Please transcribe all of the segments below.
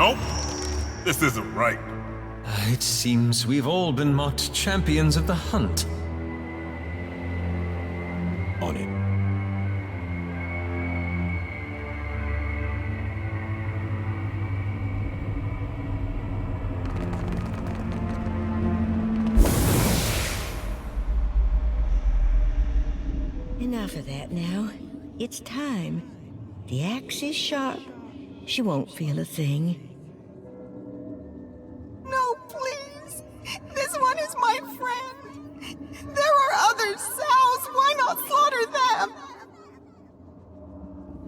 Nope. This isn't right. It seems we've all been marked champions of the hunt. On it. Enough of that now. It's time. The axe is sharp. She won't feel a thing. No, please! This one is my friend! There are other sows! Why not slaughter them?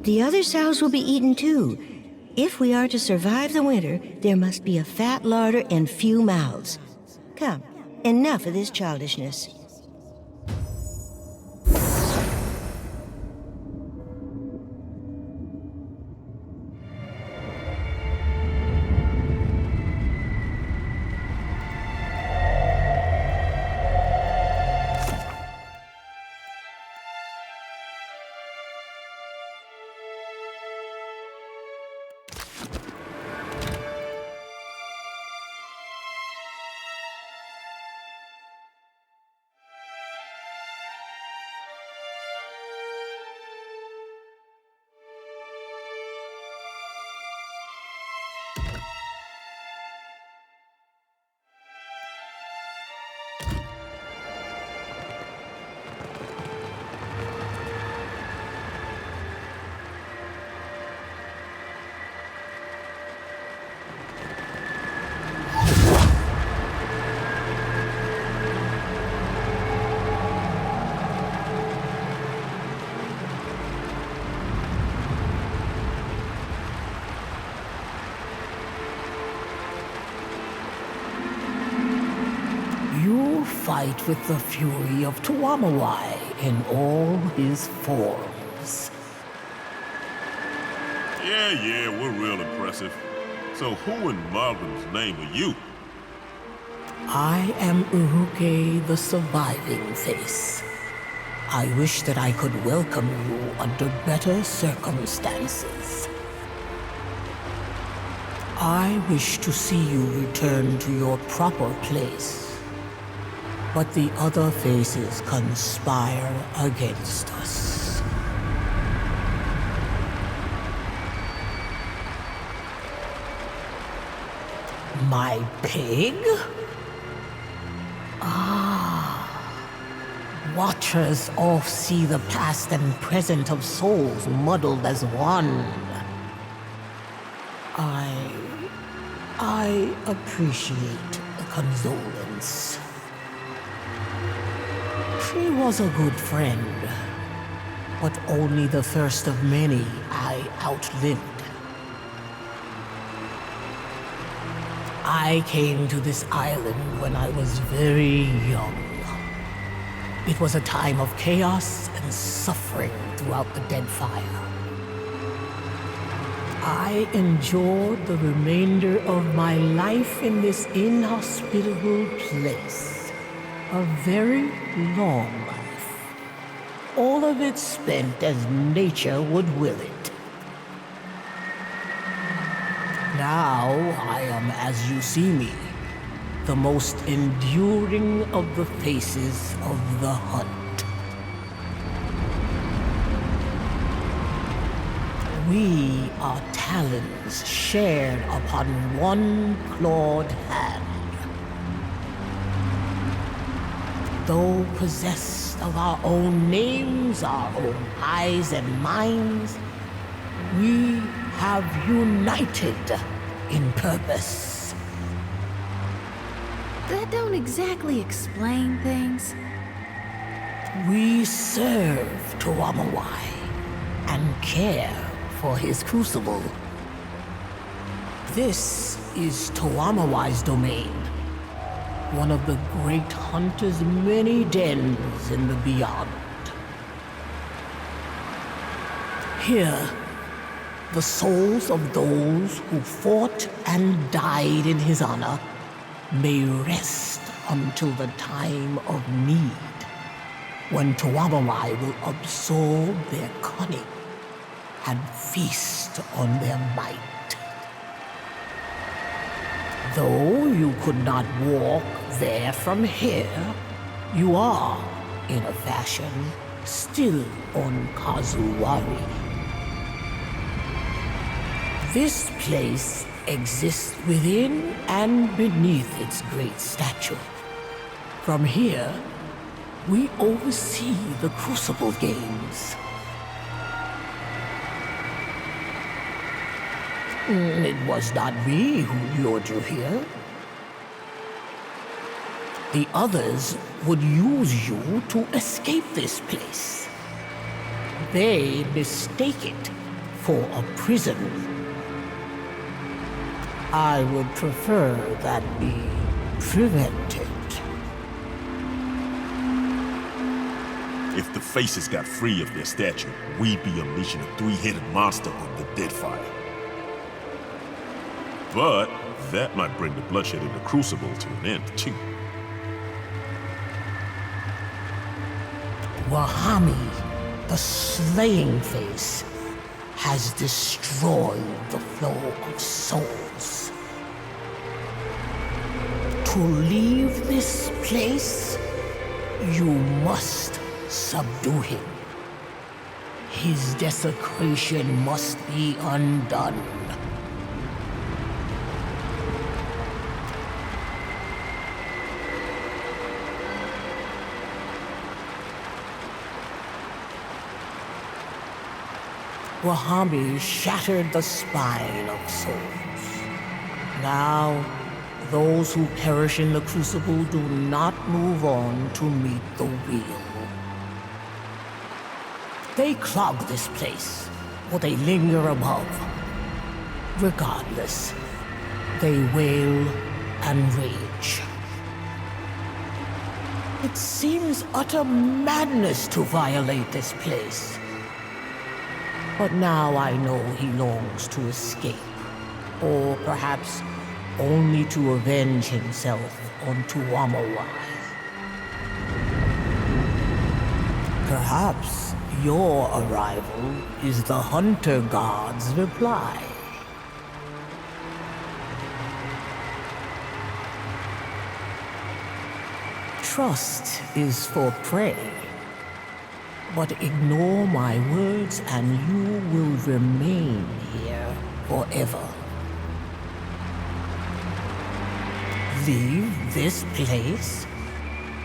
The other sows will be eaten too. If we are to survive the winter, there must be a fat larder and few mouths. Come, enough of this childishness. Fight with the fury of Tuamawai in all his forms. Yeah, we're real impressive. So who in Marvin's name are you? I am Uruke the Surviving Face. I wish that I could welcome you under better circumstances. I wish to see you return to your proper place. But the other faces conspire against us. My pig? Watchers all see the past and present of souls muddled as one. I appreciate the condolence. She was a good friend, but only the first of many I outlived. I came to this island when I was very young. It was a time of chaos and suffering throughout the Deadfire. I enjoyed the remainder of my life in this inhospitable place. A very long life. All of it spent as nature would will it. Now I am as you see me, the most enduring of the faces of the hunt. We are talons shared upon one clawed hand. Though possessed of our own names, our own eyes and minds, we have united in purpose. That don't exactly explain things. We serve Tuamawai and care for his crucible. This is Tuamawai's domain. One of the great hunter's many dens in the beyond. Here, the souls of those who fought and died in his honor may rest until the time of need, when Tuamawai will absorb their cunning and feast on their might. Though you could not walk there from here, you are, in a fashion, still on Kazuwari. This place exists within and beneath its great statue. From here, we oversee the Crucible Games. It was not me who lured you here. The others would use you to escape this place. They mistake it for a prison. I would prefer that be prevented. If the Faces got free of their statue, we'd be unleashing a three-headed monster on the Deadfire. But that might bring the bloodshed in the Crucible to an end, too. Wahami, the Slaying Face, has destroyed the flow of souls. To leave this place, you must subdue him. His desecration must be undone. Wahami shattered the spine of souls. Now, those who perish in the Crucible do not move on to meet the wheel. They clog this place, or they linger above. Regardless, they wail and rage. It seems utter madness to violate this place. But now I know he longs to escape, or perhaps only to avenge himself on Tuamawai. Perhaps your arrival is the Hunter God's reply. Trust is for prey. But ignore my words and you will remain here forever. Leave this place?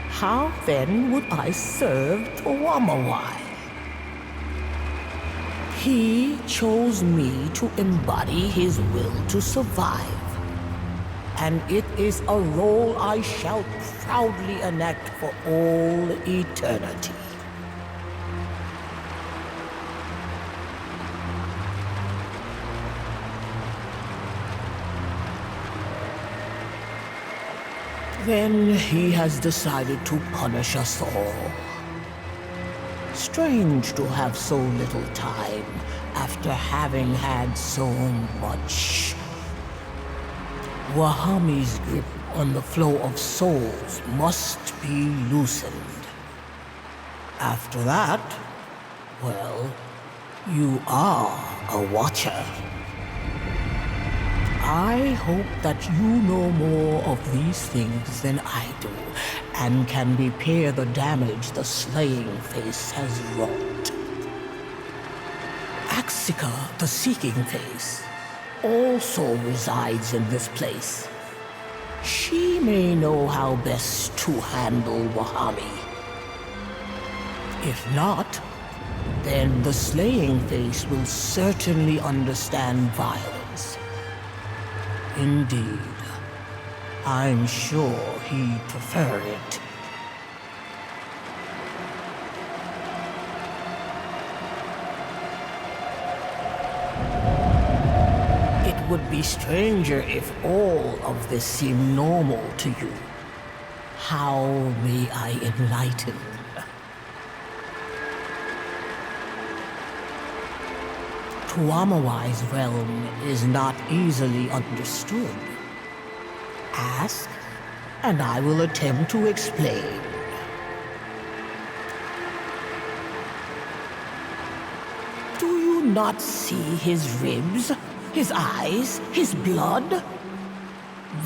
How then would I serve Tuamawai? He chose me to embody his will to survive. And it is a role I shall proudly enact for all eternity. Then he has decided to punish us all. Strange to have so little time after having had so much. Wahami's grip on the flow of souls must be loosened. After that, well, you are a watcher. I hope that you know more of these things than I do, and can repair the damage the Slaying Face has wrought. Axika, the Seeking Face, also resides in this place. She may know how best to handle Wahami. If not, then the Slaying Face will certainly understand violence. Indeed, I'm sure he'd prefer it. It would be stranger if all of this seemed normal to you. How may I enlighten? Tuamawai's realm is not easily understood. Ask, and I will attempt to explain. Do you not see his ribs, his eyes, his blood?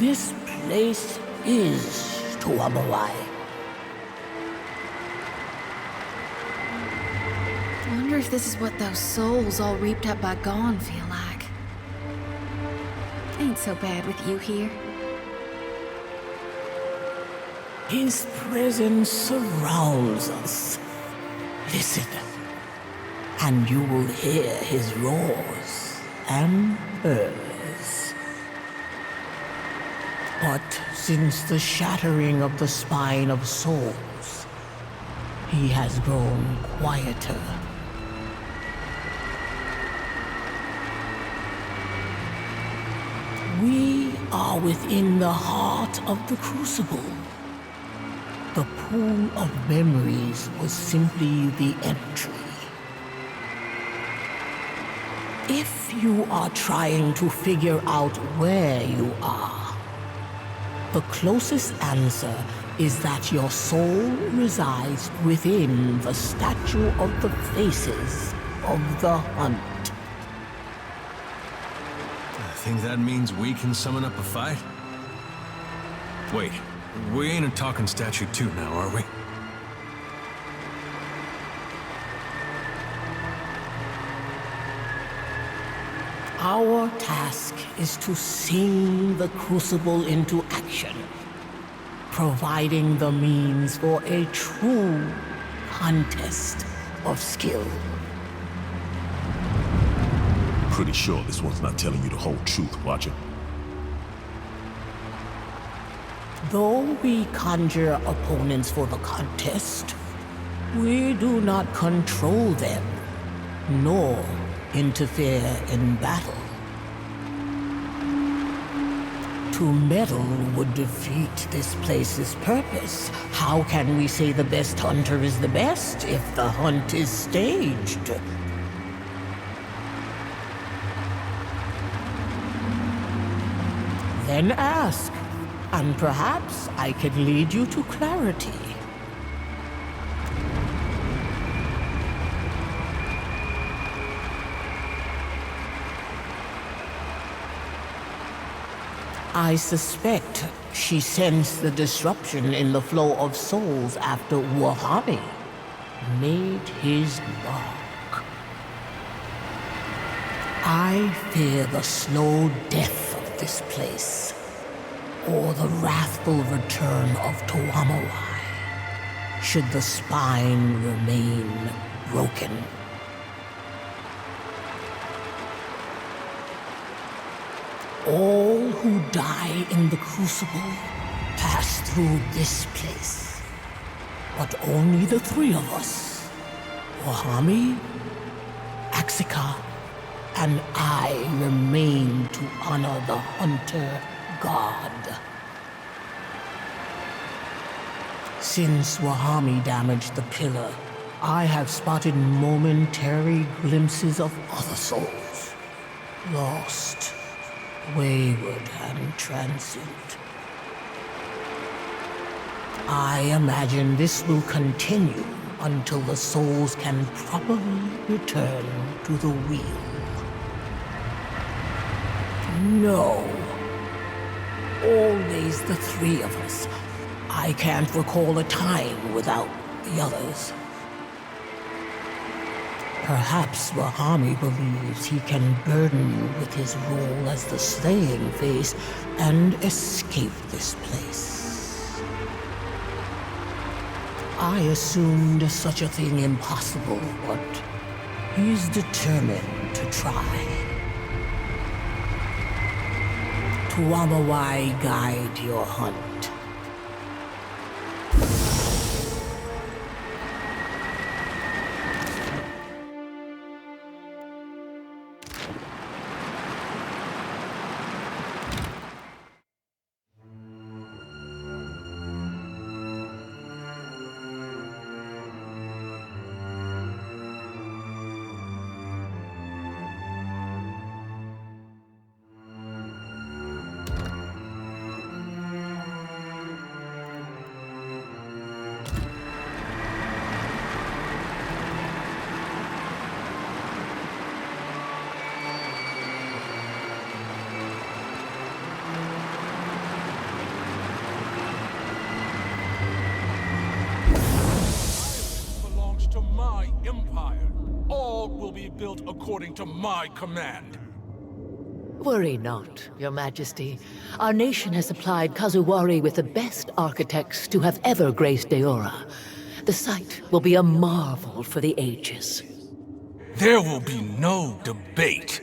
This place is Tuamawai. I wonder if this is what those souls all reaped up by gone feel like. Ain't so bad with you here. His presence surrounds us. Listen, and you will hear his roars and purrs. But since the shattering of the spine of souls, he has grown quieter. We are within the heart of the Crucible. The pool of memories was simply the entry. If you are trying to figure out where you are, the closest answer is that your soul resides within the statue of the faces of the hunt. I think that means we can summon up a fight? Wait, we ain't a talking statue too now, are we? Our task is to sing the Crucible into action, providing the means for a true contest of skill. Pretty sure this one's not telling you the whole truth, Watcher. Though we conjure opponents for the contest, we do not control them, nor interfere in battle. To meddle would defeat this place's purpose. How can we say the best hunter is the best if the hunt is staged? Then ask, and perhaps I can lead you to clarity. I suspect she sensed the disruption in the flow of souls after Wahami made his mark. I fear the slow death of this place, or the wrathful return of Tuamawai, should the spine remain broken. All who die in the Crucible pass through this place. But only the three of us, Wahami, Axika, and I, remain to honor the Hunter God. Since Wahami damaged the pillar, I have spotted momentary glimpses of other souls, lost, wayward and transient. I imagine this will continue until the souls can properly return to the wheel. No. Always the three of us. I can't recall a time without the others. Perhaps Wahami believes he can burden you with his role as the slaying face and escape this place. I assumed such a thing impossible, but he's determined to try. Tuamawai guide your hunt. All will be built according to my command. Worry not, Your Majesty. Our nation has supplied Kazuwari with the best architects to have ever graced Deora. The site will be a marvel for the ages. There will be no debate.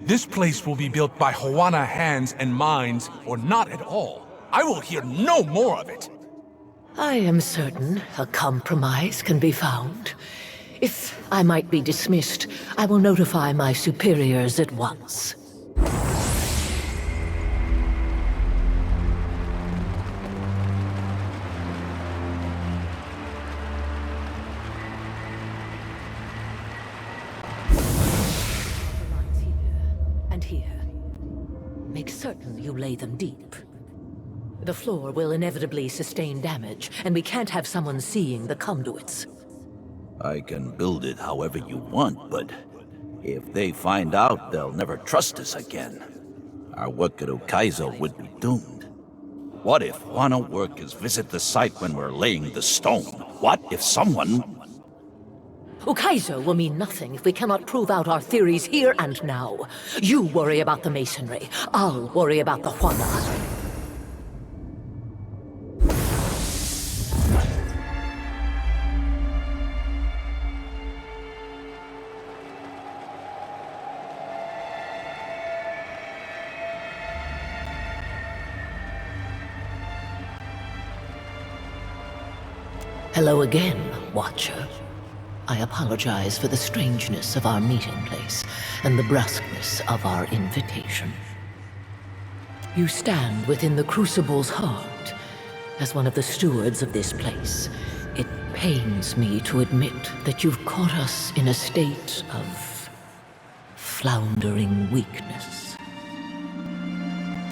This place will be built by Hawana hands and minds, or not at all. I will hear no more of it. I am certain a compromise can be found. If I might be dismissed, I will notify my superiors at once. Make certain you lay them deep. The floor will inevitably sustain damage, and we can't have someone seeing the conduits. I can build it however you want, but if they find out, they'll never trust us again. Our work at Ukaizo would be doomed. What if Wano workers visit the site when we're laying the stone? What if someone... Ukaizo will mean nothing if we cannot prove out our theories here and now. You worry about the masonry. I'll worry about the Hwana. Hello again, Watcher. I apologize for the strangeness of our meeting place and the brusqueness of our invitation. You stand within the Crucible's heart. As one of the stewards of this place, it pains me to admit that you've caught us in a state of floundering weakness.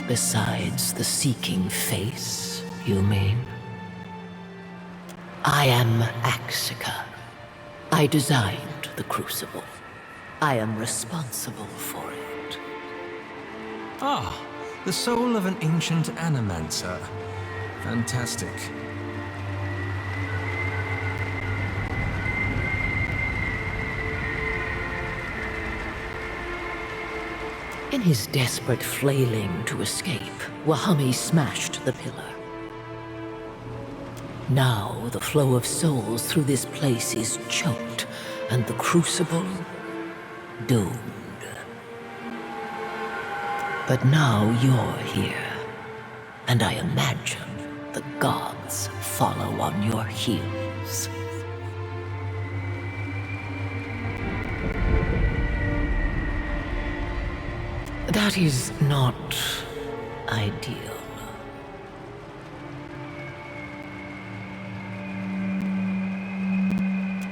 Besides the seeking face, you mean? I am Axica. I designed the Crucible. I am responsible for it. Ah, the soul of an ancient animancer. Fantastic. In his desperate flailing to escape, Wahami smashed the pillar. Now the flow of souls through this place is choked, and the Crucible doomed. But now you're here, and I imagine the gods follow on your heels. That is not ideal.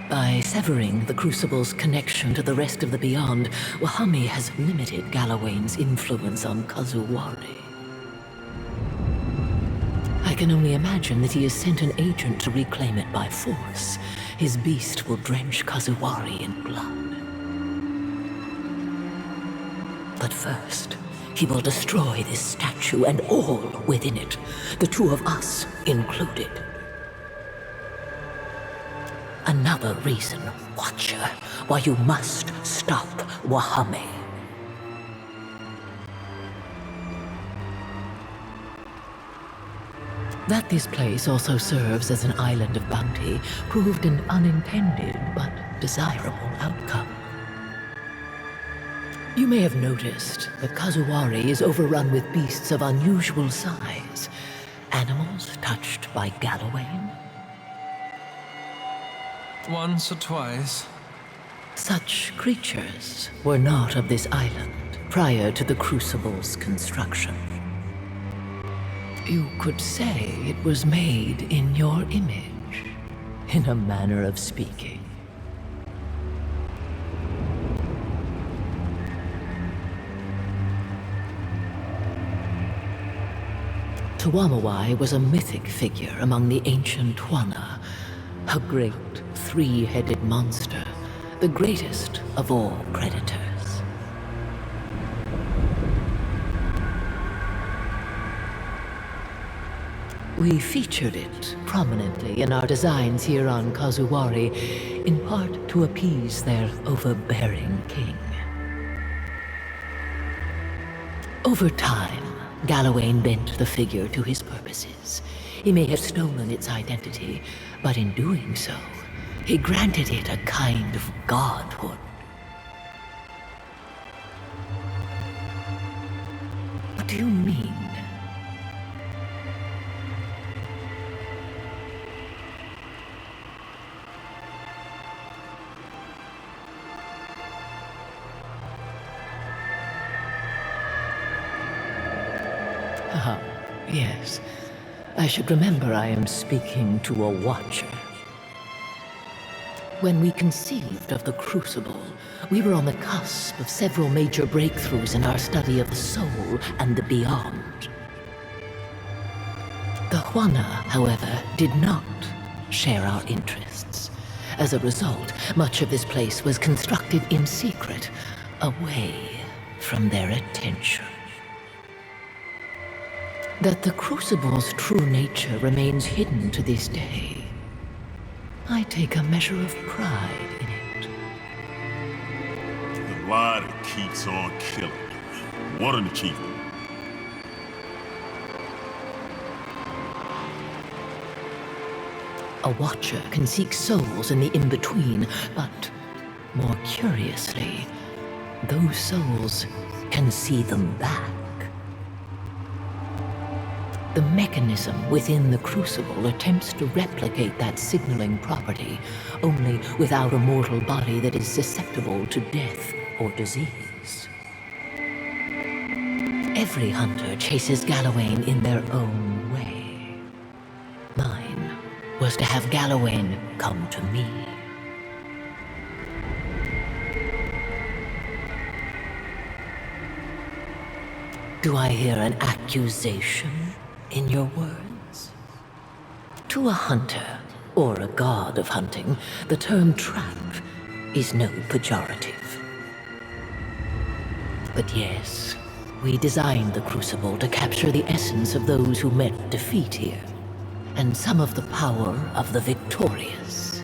By severing the Crucible's connection to the rest of the Beyond, Wahami has limited Galawain's influence on Kazuwari. I can only imagine that he has sent an agent to reclaim it by force. His beast will drench Kazuwari in blood. But first, he will destroy this statue and all within it, the two of us included. Another reason, Watcher, why you must stop Wahami. That this place also serves as an island of bounty proved an unintended but desirable outcome. You may have noticed that Kazuwari is overrun with beasts of unusual size. Animals touched by Galawain. Once or twice. Such creatures were not of this island prior to the Crucible's construction. You could say it was made in your image, in a manner of speaking. Tuamawai was a mythic figure among the ancient Hwana, a great three-headed monster, the greatest of all predators. We featured it prominently in our designs here on Kazuwari, in part to appease their overbearing king. Over time, Gallowayne bent the figure to his purposes. He may have stolen its identity, but in doing so, he granted it a kind of godhood. What do you mean? Yes. I should remember I am speaking to a watcher. When we conceived of the Crucible, we were on the cusp of several major breakthroughs in our study of the soul and the beyond. The Huana, however, did not share our interests. As a result, much of this place was constructed in secret, away from their attention. That the Crucible's true nature remains hidden to this day, I take a measure of pride in it. The lie that keeps on killing. What an achievement. A watcher can seek souls in the in-between, but more curiously, those souls can see them back. The mechanism within the Crucible attempts to replicate that signaling property, only without a mortal body that is susceptible to death or disease. Every hunter chases Gallowayne in their own way. Mine was to have Gallowayne come to me. Do I hear an accusation in your words? To a hunter, or a god of hunting, the term trap is no pejorative. But yes, we designed the Crucible to capture the essence of those who met defeat here, and some of the power of the victorious.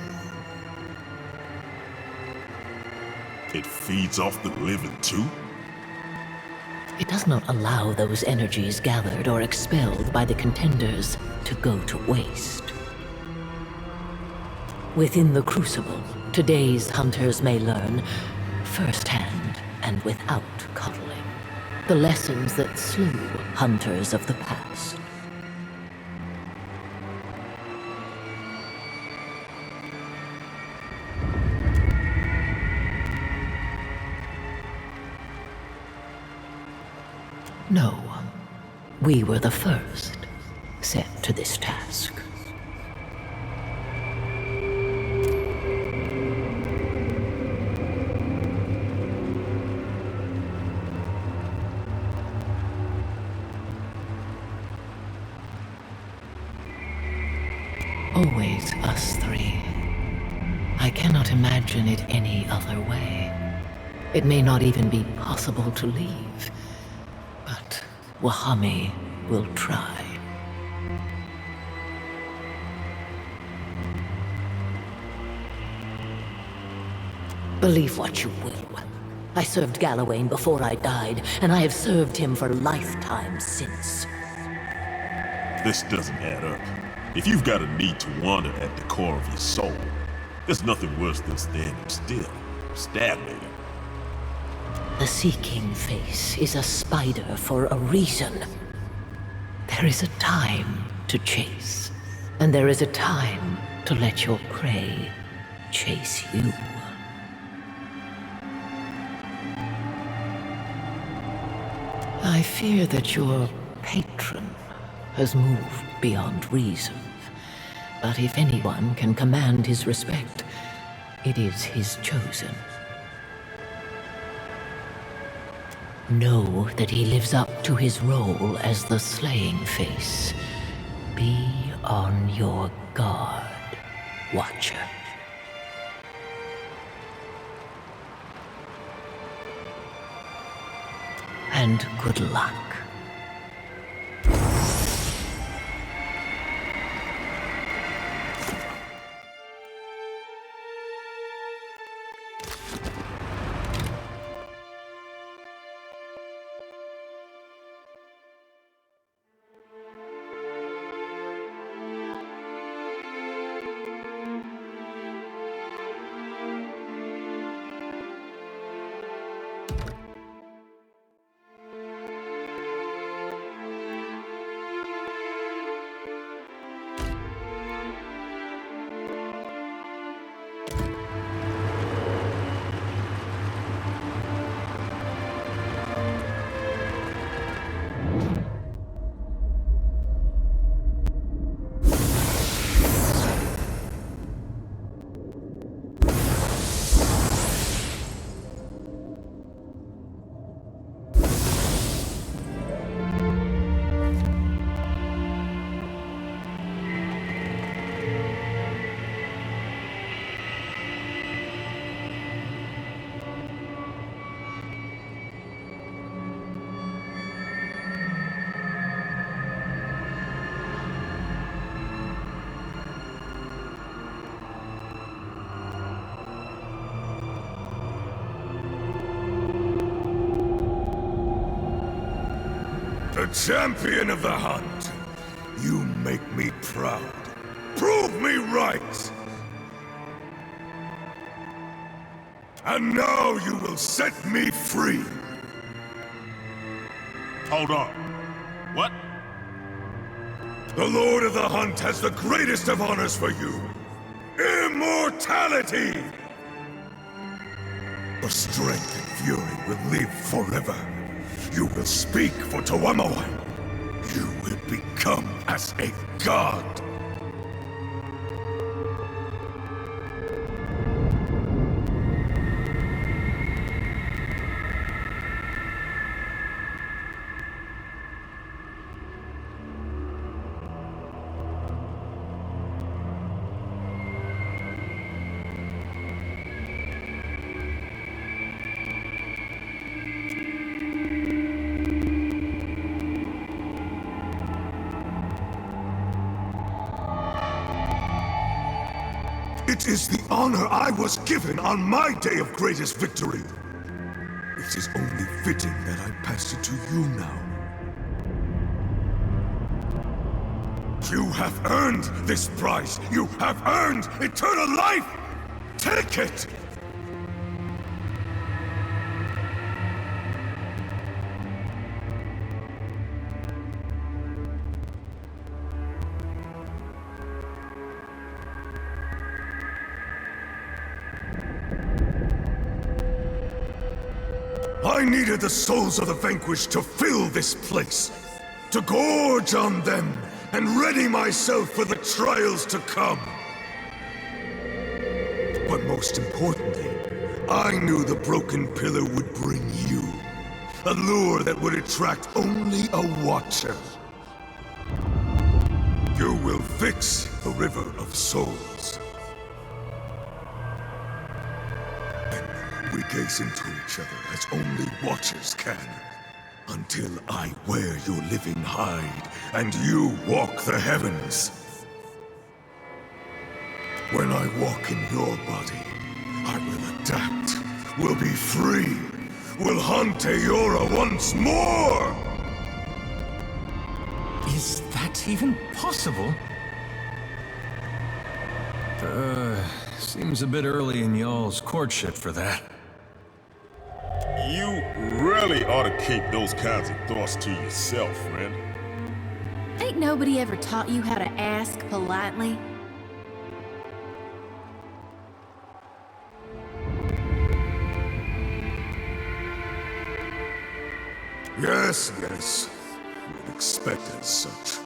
It feeds off the living too? It does not allow those energies gathered or expelled by the contenders to go to waste. Within the Crucible, today's hunters may learn, firsthand and without coddling, the lessons that slew hunters of the past. No, we were the first set to this task. Always us three. I cannot imagine it any other way. It may not even be possible to leave. But Wahami will try. Believe what you will. I served Gallowayne before I died, and I have served him for lifetimes since. This doesn't add up. If you've got a need to wander at the core of your soul, there's nothing worse than standing still, stagnating. The seeking face is a spider for a reason. There is a time to chase, and there is a time to let your prey chase you. I fear that your patron has moved beyond reason, but if anyone can command his respect, it is his chosen. Know that he lives up to his role as the slaying face. Be on your guard, Watcher. And good luck. The champion of the hunt. You make me proud. Prove me right! And now you will set me free! Hold on. What? The Lord of the Hunt has the greatest of honors for you. Immortality! The strength and fury will live forever. You will speak for Tawamawan. You will become as a god. It is the honor I was given on my day of greatest victory. It is only fitting that I pass it to you now. You have earned this prize. You have earned eternal life. Take it! I needed the souls of the vanquished to fill this place, to gorge on them, and ready myself for the trials to come. But most importantly, I knew the broken pillar would bring you, a lure that would attract only a watcher. You will fix the River of Souls. We gaze into each other as only watchers can, until I wear your living hide and you walk the heavens. When I walk in your body, I will adapt, will be free, will hunt Eora once more! Is that even possible? Seems a bit early in y'all's courtship for that. You really ought to keep those kinds of thoughts to yourself, friend. Ain't nobody ever taught you how to ask politely? Yes, yes. You'd expect as such.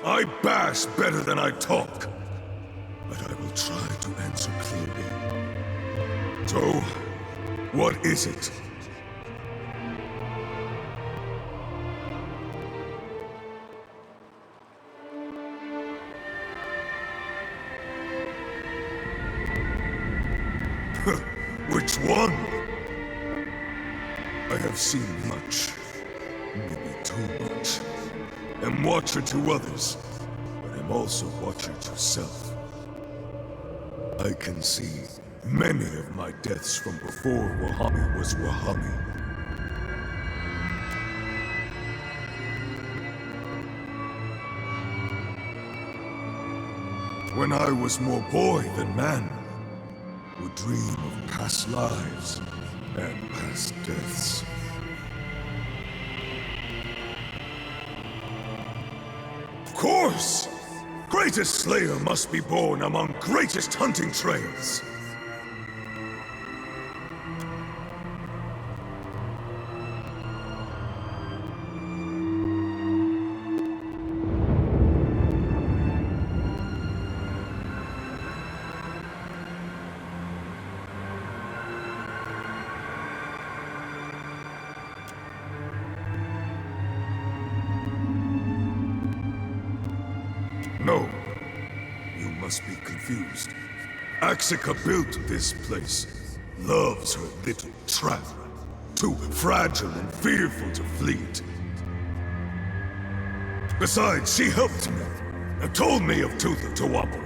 I bash better than I talk. But I will try to answer clearly. So, what is it? Which one? I have seen much. Maybe too much. Am watcher to others, but am also watcher to self. I can see many of my deaths from before Wahami was Wahami. When I was more boy than man, would dream of past lives and past deaths. Of course! Greatest slayer must be born among greatest hunting trails. No, you must be confused. Axika built this place, loves her little trap, too fragile and fearful to fleet. Besides, she helped me, and told me of Tutha Tawamawa.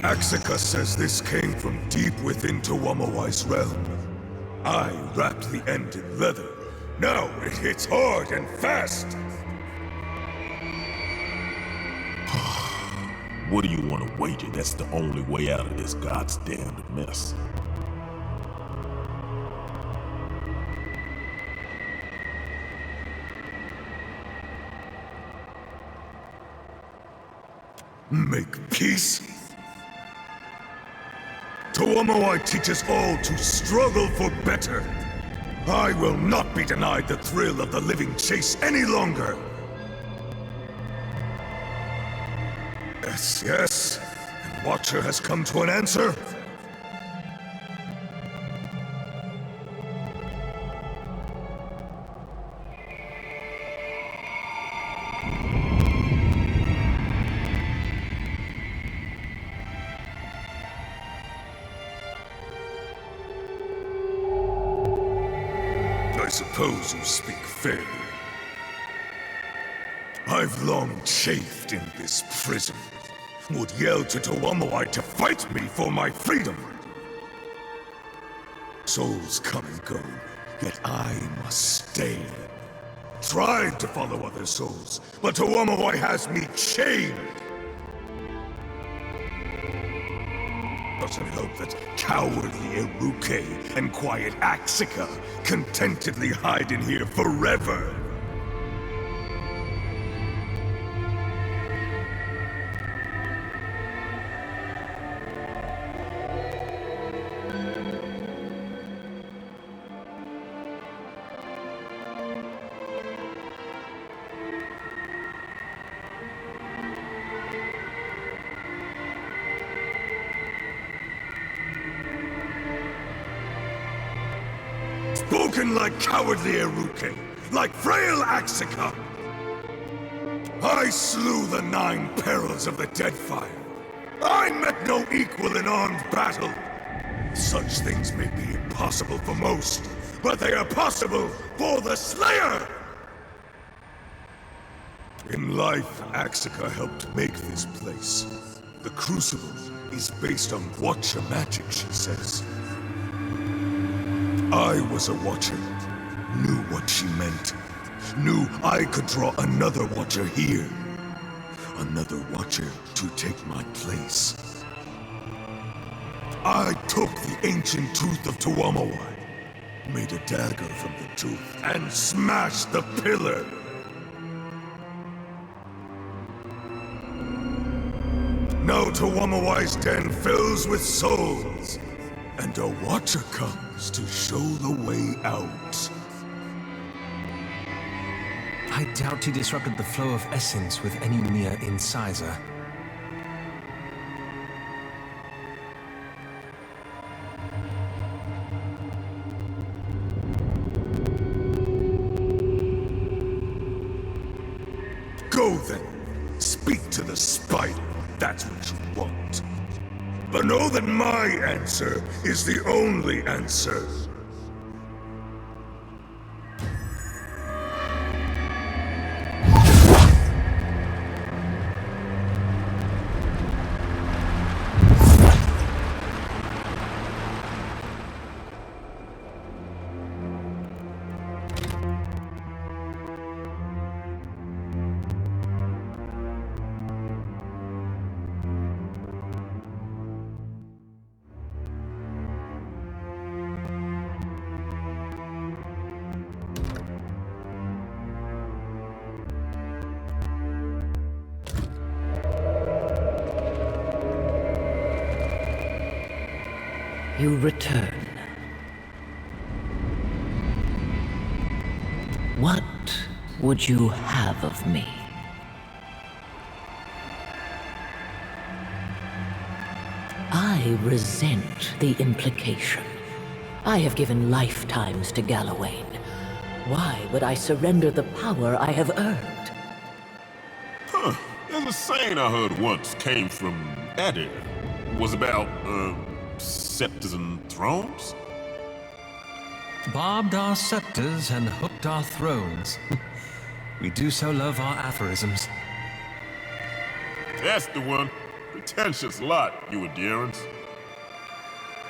Axica says this came from deep within Tuamawai's realm. I wrapped the end in leather. Now it hits hard and fast! What do you want to wager? That's the only way out of this goddamn mess. Make peace? Tuamawai teaches all to struggle for better. I will not be denied the thrill of the living chase any longer. Yes, yes. And Watcher has come to an answer. I suppose you speak fairly. I've long chafed in this prison. Would yell to Tuamawai to fight me for my freedom. Souls come and go, yet I must stay. Tried to follow other souls, but Tuamawai has me chained. Doesn't help that cowardly Iruke and quiet Axica contentedly hide in here forever. Spoken like cowardly Iruke, like frail Axica. I slew the 9 perils of the Deadfire. I met no equal in armed battle. Such things may be impossible for most, but they are possible for the Slayer! In life, Axica helped make this place. The Crucible is based on Watcher magic, she says. I was a Watcher, knew what she meant, knew I could draw another Watcher here. Another Watcher to take my place. I took the ancient tooth of Tuamawai, made a dagger from the tooth, and smashed the pillar. Now Tuamawai's den fills with souls, and a Watcher comes to show the way out. I doubt he disrupted the flow of essence with any mere incisor. Go then, speak to the spider, that's what you want. But know that my answer is the only answer. You return. What would you have of me? I resent the implication. I have given lifetimes to Gallowayne. Why would I surrender the power I have earned? Huh. There's a saying I heard once came from Adir. Was about, scepters and thrones? Barbed our scepters and hooked our thrones. We do so love our aphorisms. That's the one. Pretentious lot, you adherents.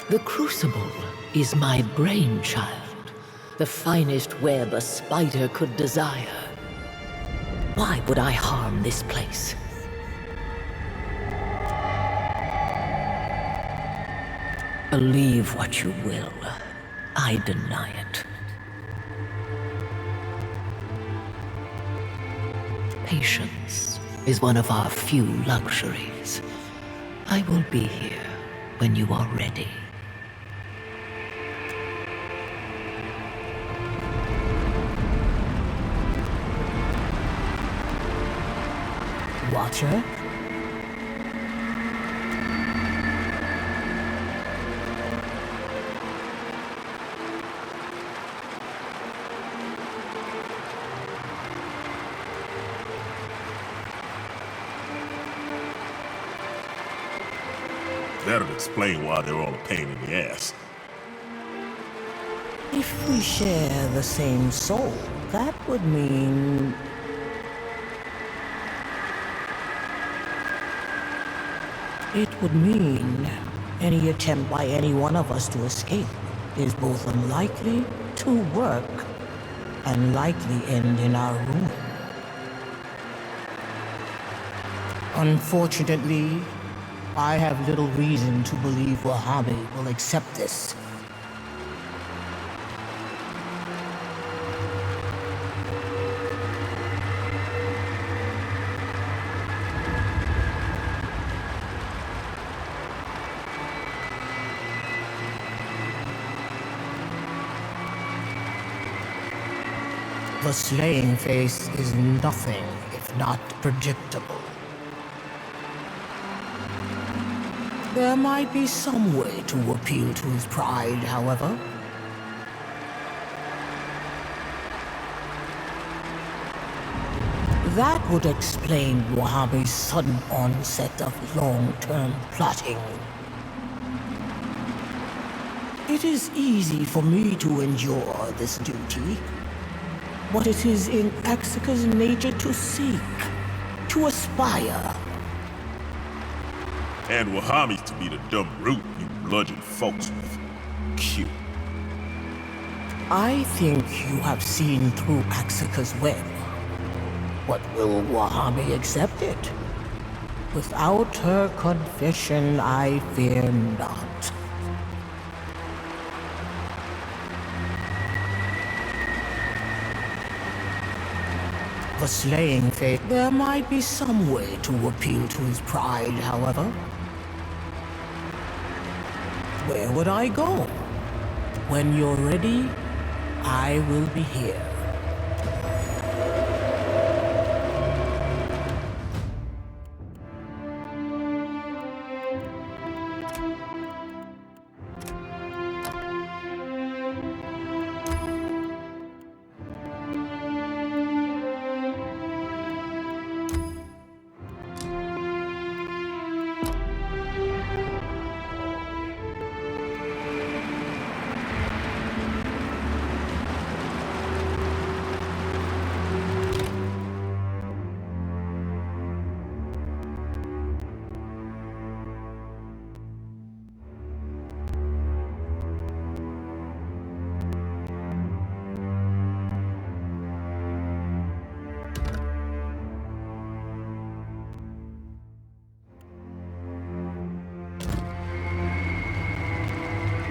The Crucible is my brainchild, the finest web a spider could desire. Why would I harm this place? Believe what you will, I deny it. Patience is one of our few luxuries. I will be here when you are ready. Watcher? That'll explain why they're all a pain in the ass. If we share the same soul, that would mean... It would mean any attempt by any one of us to escape is both unlikely to work and likely end in our ruin. Unfortunately, I have little reason to believe Wahhabi will accept this. The slaying face is nothing if not predictable. There might be some way to appeal to his pride, however. That would explain Wahhabi's sudden onset of long-term plotting. It is easy for me to endure this duty, but it is in Axika's nature to seek, to aspire. And Wahami's to be the dumb brute you bludgeon folks with. Cute. I think you have seen through Axika's web. But will Wahhabi accept it? Without her confession, I fear not. The slaying fate. There might be some way to appeal to his pride, however. Where would I go? When you're ready, I will be here.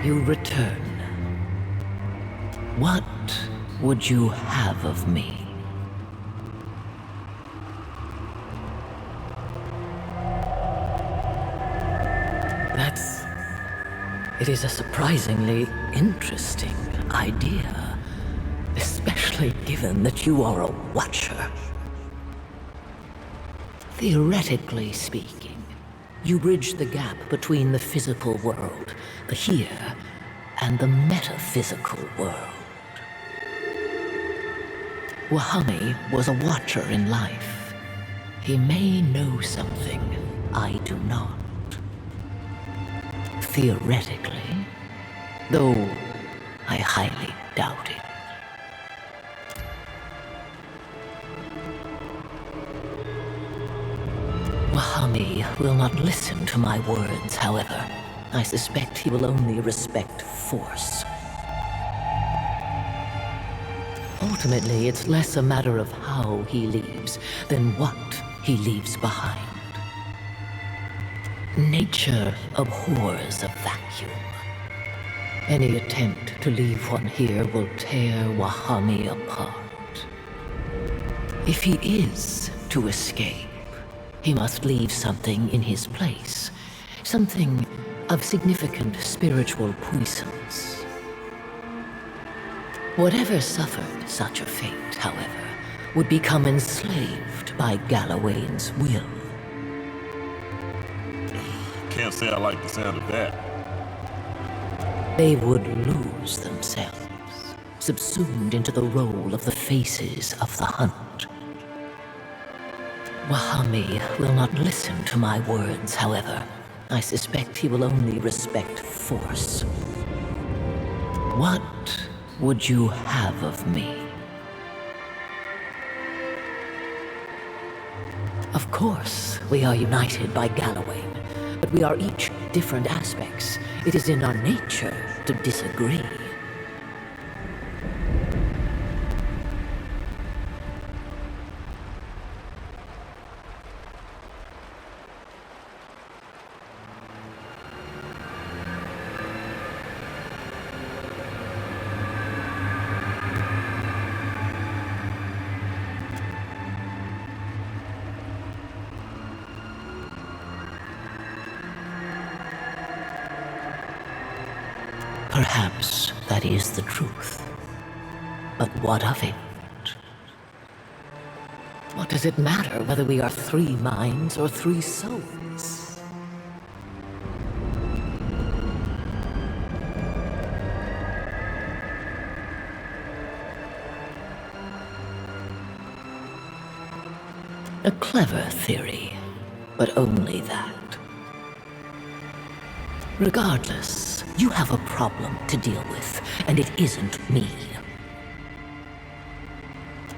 You return. What would you have of me? It is a surprisingly interesting idea, especially given that you are a watcher. Theoretically speaking, you bridge the gap between the physical world, the here, and the metaphysical world. Wahami was a watcher in life. He may know something I do not. Theoretically, though I highly doubt it. Wahami will not listen to my words, however. I suspect he will only respect force. Ultimately, it's less a matter of how he leaves than what he leaves behind. Nature abhors a vacuum. Any attempt to leave one here will tear Wahami apart. If he is to escape, he must leave something in his place, something of significant spiritual puissance. Whatever suffered such a fate, however, would become enslaved by Galloway's will. Can't say I like the sound of that. They would lose themselves, subsumed into the role of the faces of the hunt. Wahami will not listen to my words, however. I suspect he will only respect force. What would you have of me? Of course, we are united by Galloway, but we are each different aspects. It is in our nature to disagree. Perhaps that is the truth. But what of it? What does it matter whether we are 3 minds or 3 souls? A clever theory, but only that. Regardless, you have a problem to deal with, and it isn't me.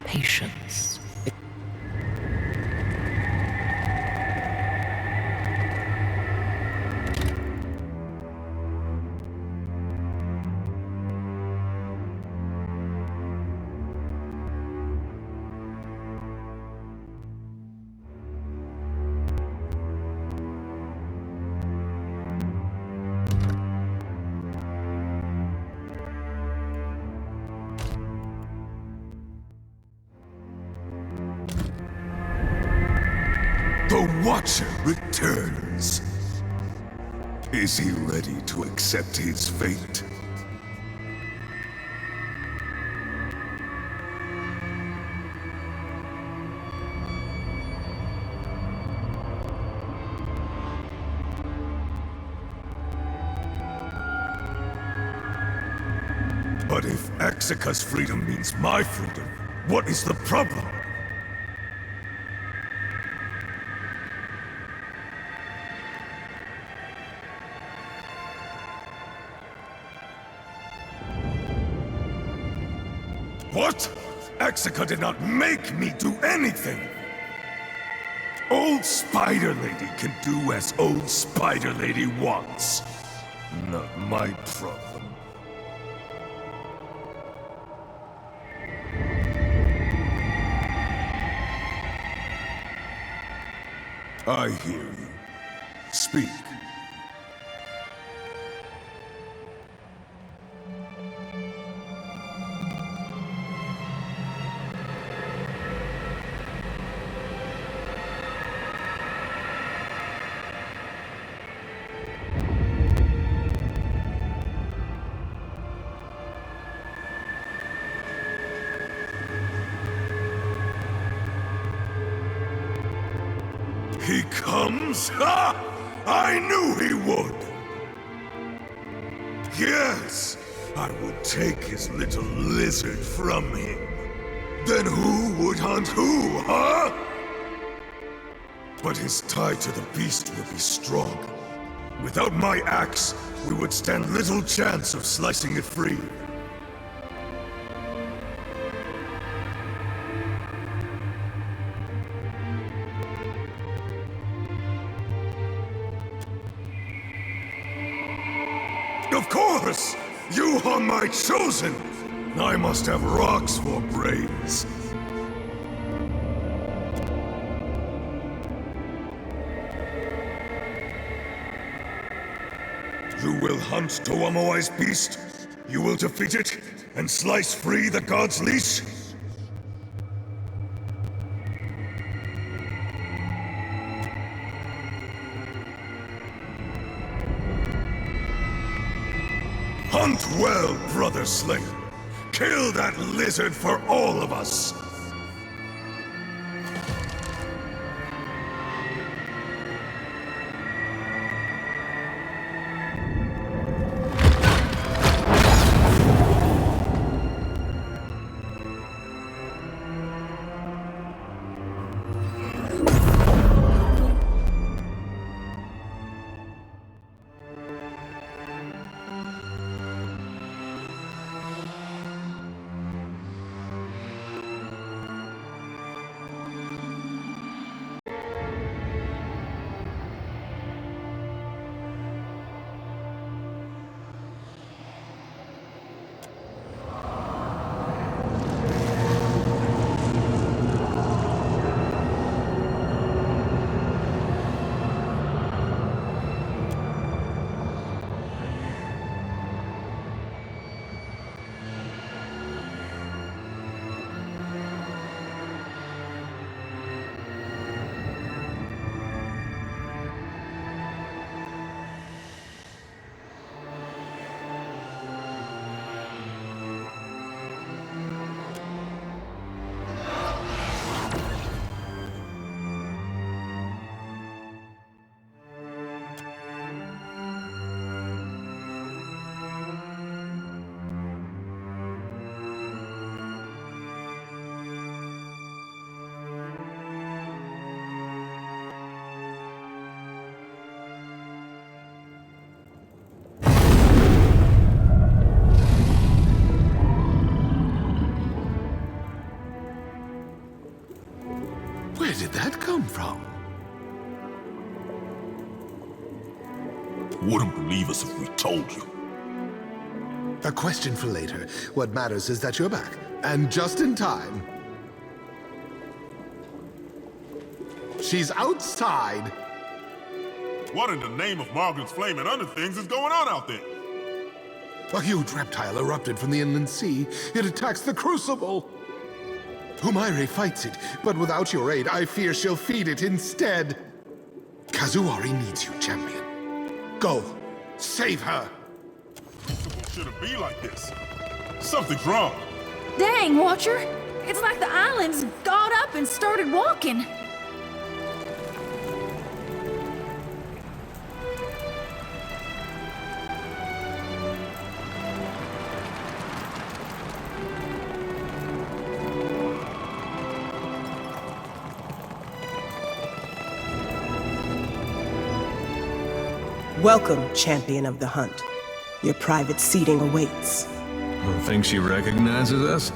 Patience. The Watcher returns. Is he ready to accept his fate? But if Exika's freedom means my freedom, what is the problem? What? Exika did not make me do anything! Old Spider Lady can do as Old Spider Lady wants. Not my problem. I hear you. Speak. He comes? Ha! I knew he would! Yes, I would take his little lizard from him. Then who would hunt who, huh? But his tie to the beast will be strong. Without my axe, we would stand little chance of slicing it free. Of course! You are my chosen! I must have rocks for brains. You will hunt Toamoai's beast? You will defeat it and slice free the god's leash? Hunt well, brother Slayer. Kill that lizard for all of us. Where did that come from? Wouldn't believe us if we told you. A question for later. What matters is that you're back, and just in time. She's outside. What in the name of Margaret's flame and other things is going on out there? A huge reptile erupted from the inland sea. It attacks the Crucible. Humaire fights it, but without your aid, I fear she'll feed it instead. Kazuari needs you, champion. Go. Save her. Shouldn't be like this. Something's wrong. Dang, Watcher! It's like the islands got up and started walking. Welcome, champion of the hunt. Your private seating awaits. Think she recognizes us?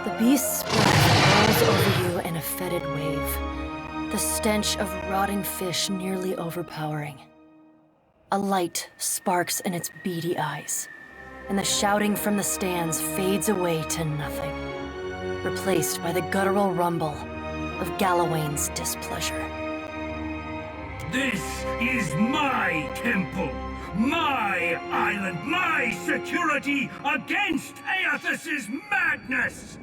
The beast's breath rolls over you in a fetid wave, the stench of rotting fish nearly overpowering. A light sparks in its beady eyes, and the shouting from the stands fades away to nothing, replaced by the guttural rumble of Galawain's displeasure. This is my temple, my island, my security against Aethys's madness!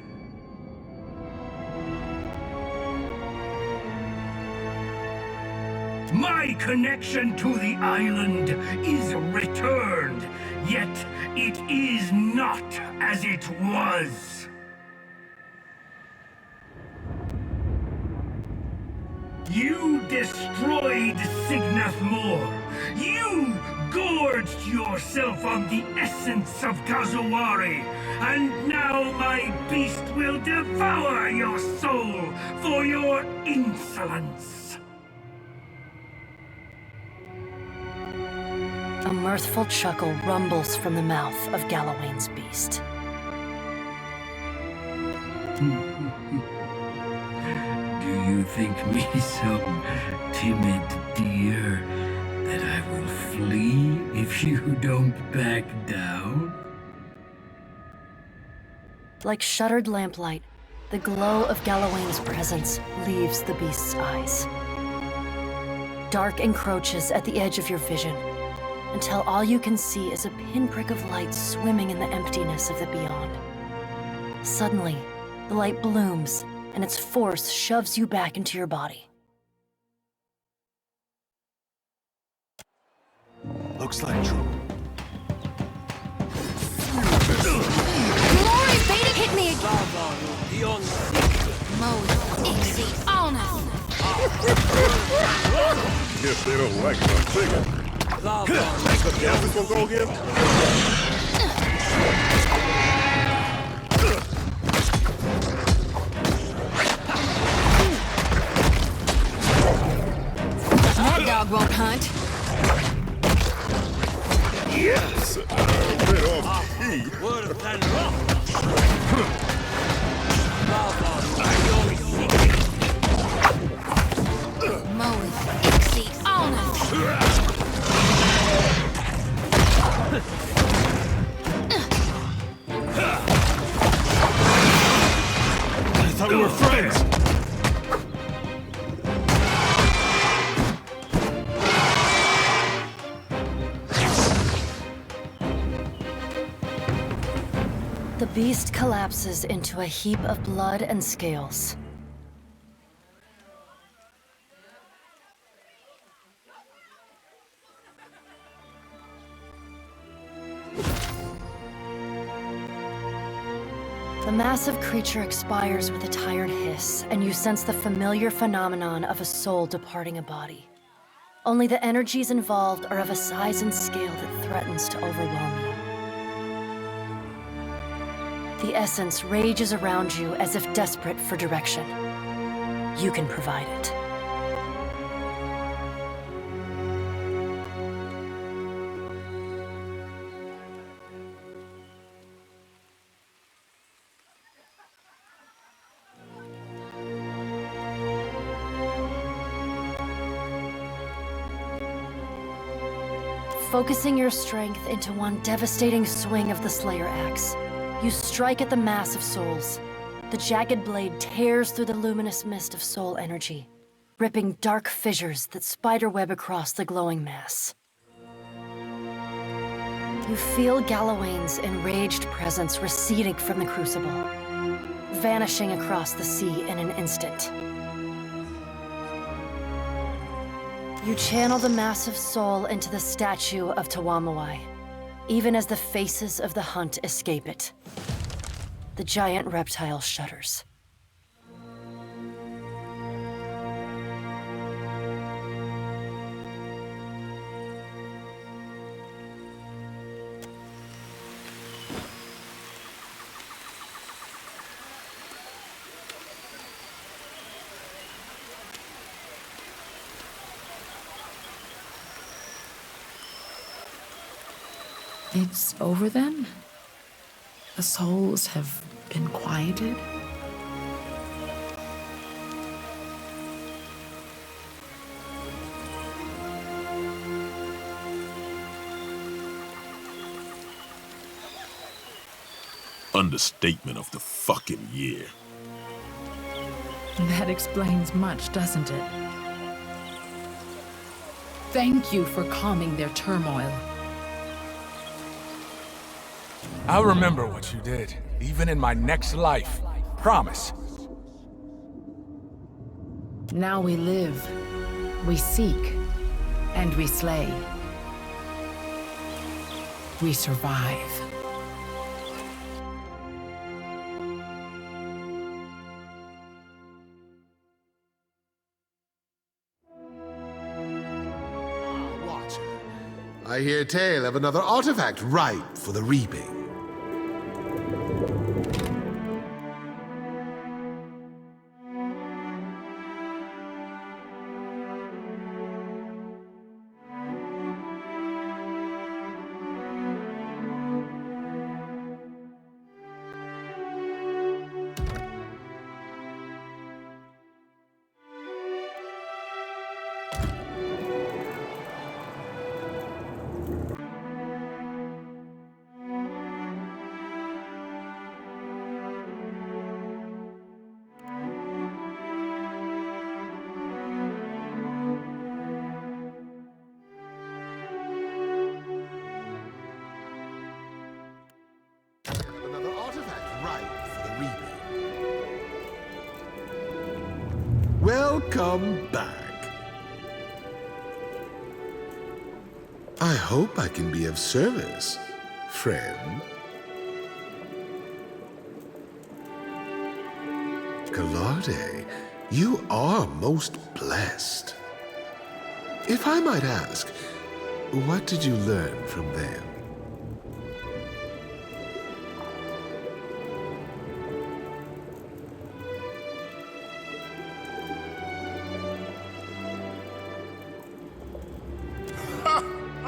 My connection to the island is returned, yet it is not as it was. You destroyed Signath Moor. You gorged yourself on the essence of Kazuwari, and now my beast will devour your soul for your insolence. A mirthful chuckle rumbles from the mouth of Galawain's beast. Do you think me some timid deer that I will flee if you don't back down? Like shuttered lamplight, the glow of Galawain's presence leaves the beast's eyes. Dark encroaches at the edge of your vision, until all you can see is a pinprick of light swimming in the emptiness of the beyond. Suddenly, the light blooms, and its force shoves you back into your body. Looks like trouble. Glory Vedic hit me again! Mode exceed honor! Guess they don't like my signal. Yeah, this one go again? That dog won't hunt. Yes! Bit off key. Mode exceed honor! I thought we were friends! The beast collapses into a heap of blood and scales. The massive creature expires with a tired hiss, and you sense the familiar phenomenon of a soul departing a body. Only the energies involved are of a size and scale that threatens to overwhelm you. The essence rages around you as if desperate for direction. You can provide it. Focusing your strength into one devastating swing of the Slayer Axe, you strike at the mass of souls. The jagged blade tears through the luminous mist of soul energy, ripping dark fissures that spiderweb across the glowing mass. You feel Galawain's enraged presence receding from the crucible, vanishing across the sea in an instant. You channel the massive soul into the statue of Tawamawai, even as the faces of the hunt escape it. The giant reptile shudders. It's over then? The souls have been quieted? Understatement of the fucking year. That explains much, doesn't it? Thank you for calming their turmoil. I'll remember what you did, even in my next life. Promise. Now we live, we seek, and we slay. We survive. I hear tale of another artifact ripe for the reaping. Welcome back. I hope I can be of service, friend. Gallarde, you are most blessed. If I might ask, what did you learn from them?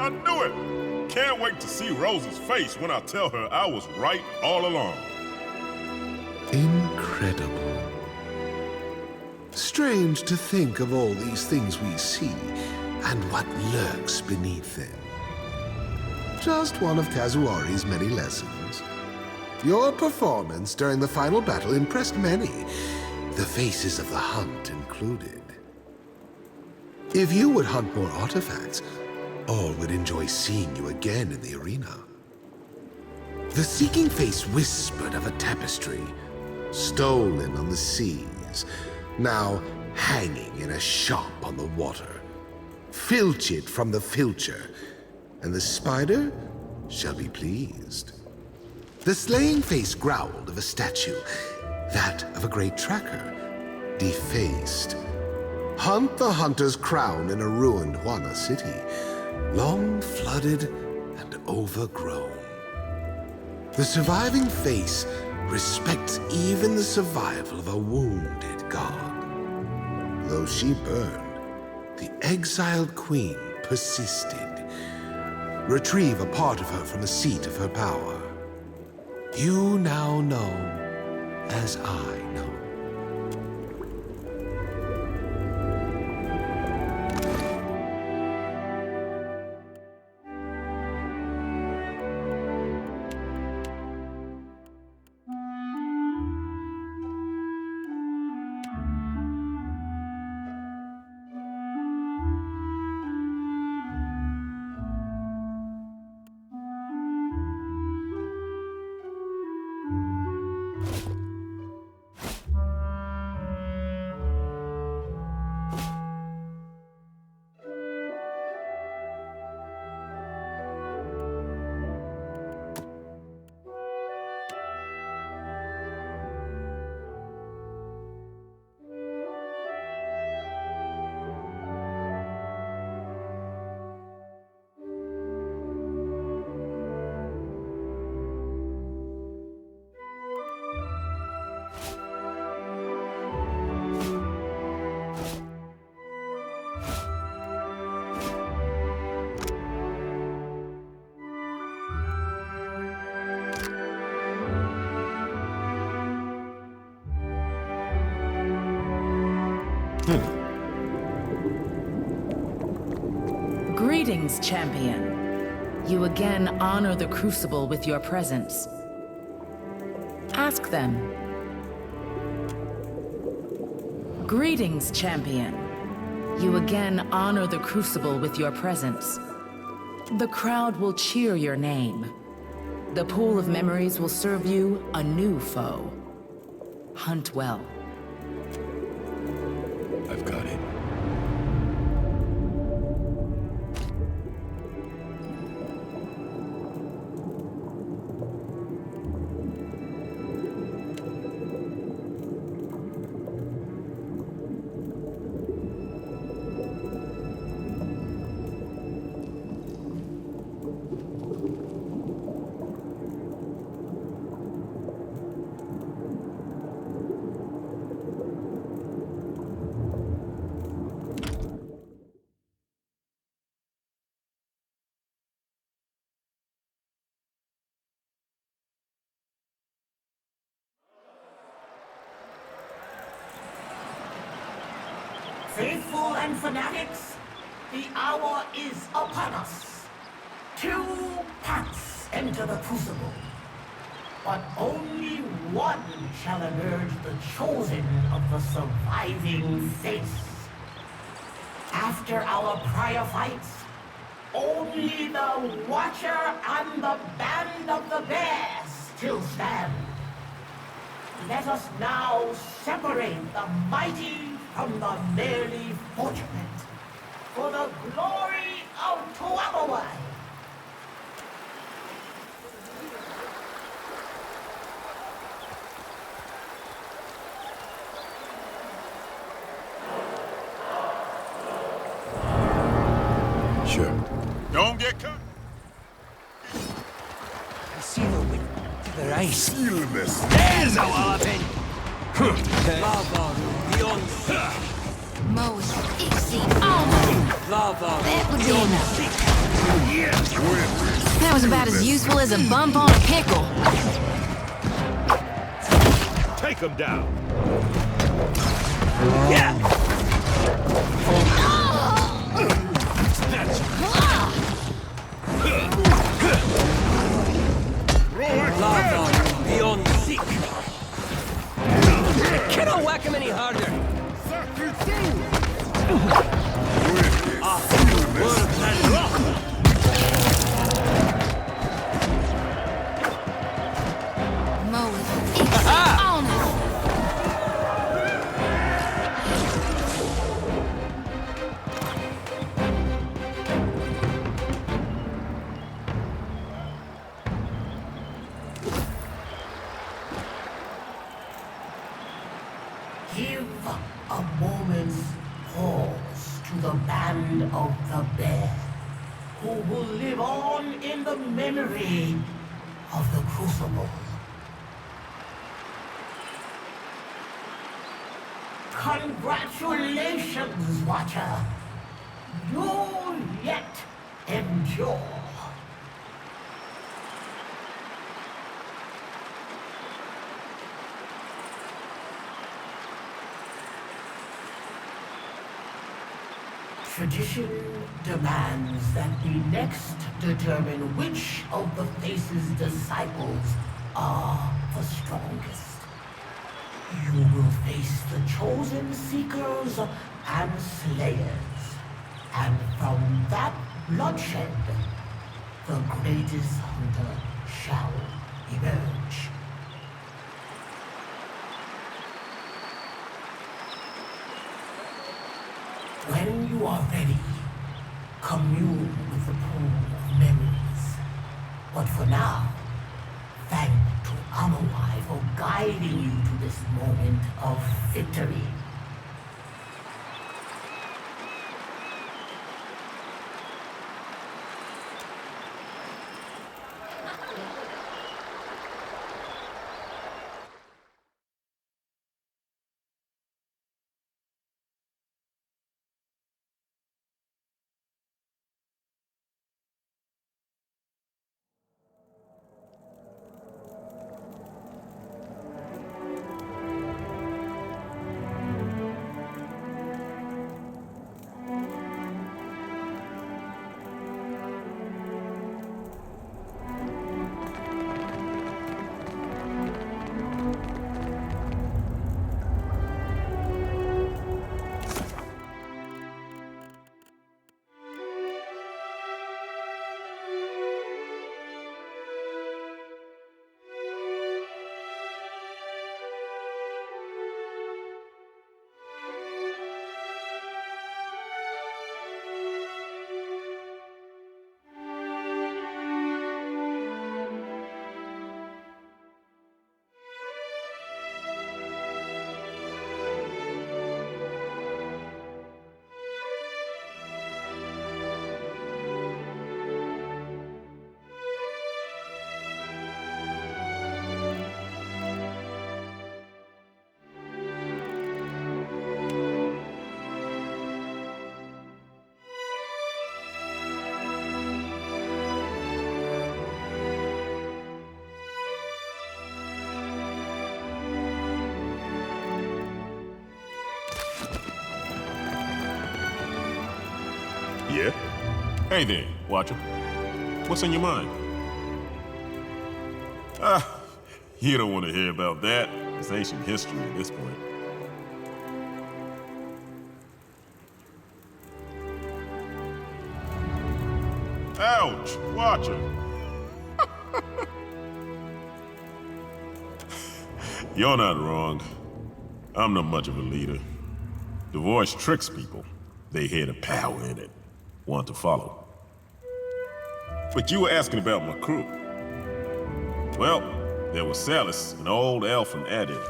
I knew it! Can't wait to see Rose's face when I tell her I was right all along. Incredible. Strange to think of all these things we see and what lurks beneath them. Just one of Kazuari's many lessons. Your performance during the final battle impressed many, the faces of the hunt included. If you would hunt more artifacts, all would enjoy seeing you again in the arena. The seeking face whispered of a tapestry, stolen on the seas, now hanging in a shop on the water. Filch it from the filcher, and the spider shall be pleased. The slaying face growled of a statue, that of a great tracker, defaced. Hunt the hunter's crown in a ruined Huana city, long flooded and overgrown. The surviving face respects even the survival of a wounded god. Though she burned, the exiled queen persisted. Retrieve a part of her from the seat of her power. You now know as I know. Greetings, champion. You again honor the Crucible with your presence. Ask them. Greetings, champion. You again honor the Crucible with your presence. The crowd will cheer your name. The pool of memories will serve you a new foe. Hunt well. I've got it. Faithful and fanatics, the hour is upon us. 2 paths enter the Crucible, but only one shall emerge the chosen of the surviving face. After our prior fights, only the Watcher and the Band of the Bear still stand. Let us now separate the mighty from the merely fortunate, for the glory of Tuamawai. Sure. Don't get cut. I see the wind to the right. Stillness. There's a walloping! Lava beyond Most exceed almost. lava. That would be enough. Yes, win. That was about as useful as a bump on a pickle. Take him down. Yeah! Lava beyond seek. I cannot whack him any harder. World and rock. Most exceed almost. Give a moment's pause to the Band of the Bear, who will live on in the memory of the Crucible. Congratulations, Watcher. You yet endure. Tradition demands that we next determine which of the Face's disciples are the strongest. You will face the chosen seekers and slayers, and from that bloodshed, the greatest hunter shall emerge. When you are ready, commune with the pool of memories. But for now, thank to Amawai for guiding you to this moment of victory. Yeah? Hey there, Watcher. What's on your mind? You don't want to hear about that. It's ancient history at this point. Ouch! Watcher! You're not wrong. I'm not much of a leader. The voice tricks people. They hear the power in it. Want to follow. But you were asking about my crew. Well, there was Salis, an old elf from Adid.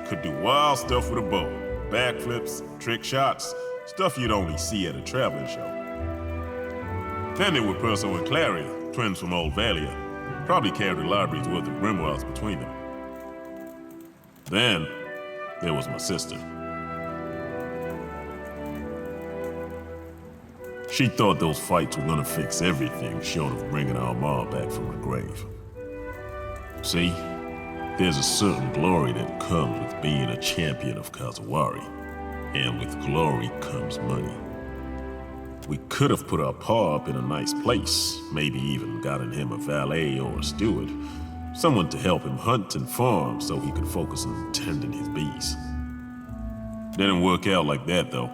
Could do wild stuff with a bow. Backflips, trick shots, stuff you'd only see at a traveling show. Then there were Perso and Claria, twins from Old Valia. Probably carried a library's worth of grimoires between them. Then, there was my sister. She thought those fights were gonna fix everything short of bringing our ma back from the grave. See, there's a certain glory that comes with being a champion of Kazawari. And with glory comes money. We could have put our pa up in a nice place, maybe even gotten him a valet or a steward. Someone to help him hunt and farm so he could focus on tending his bees. Didn't work out like that though.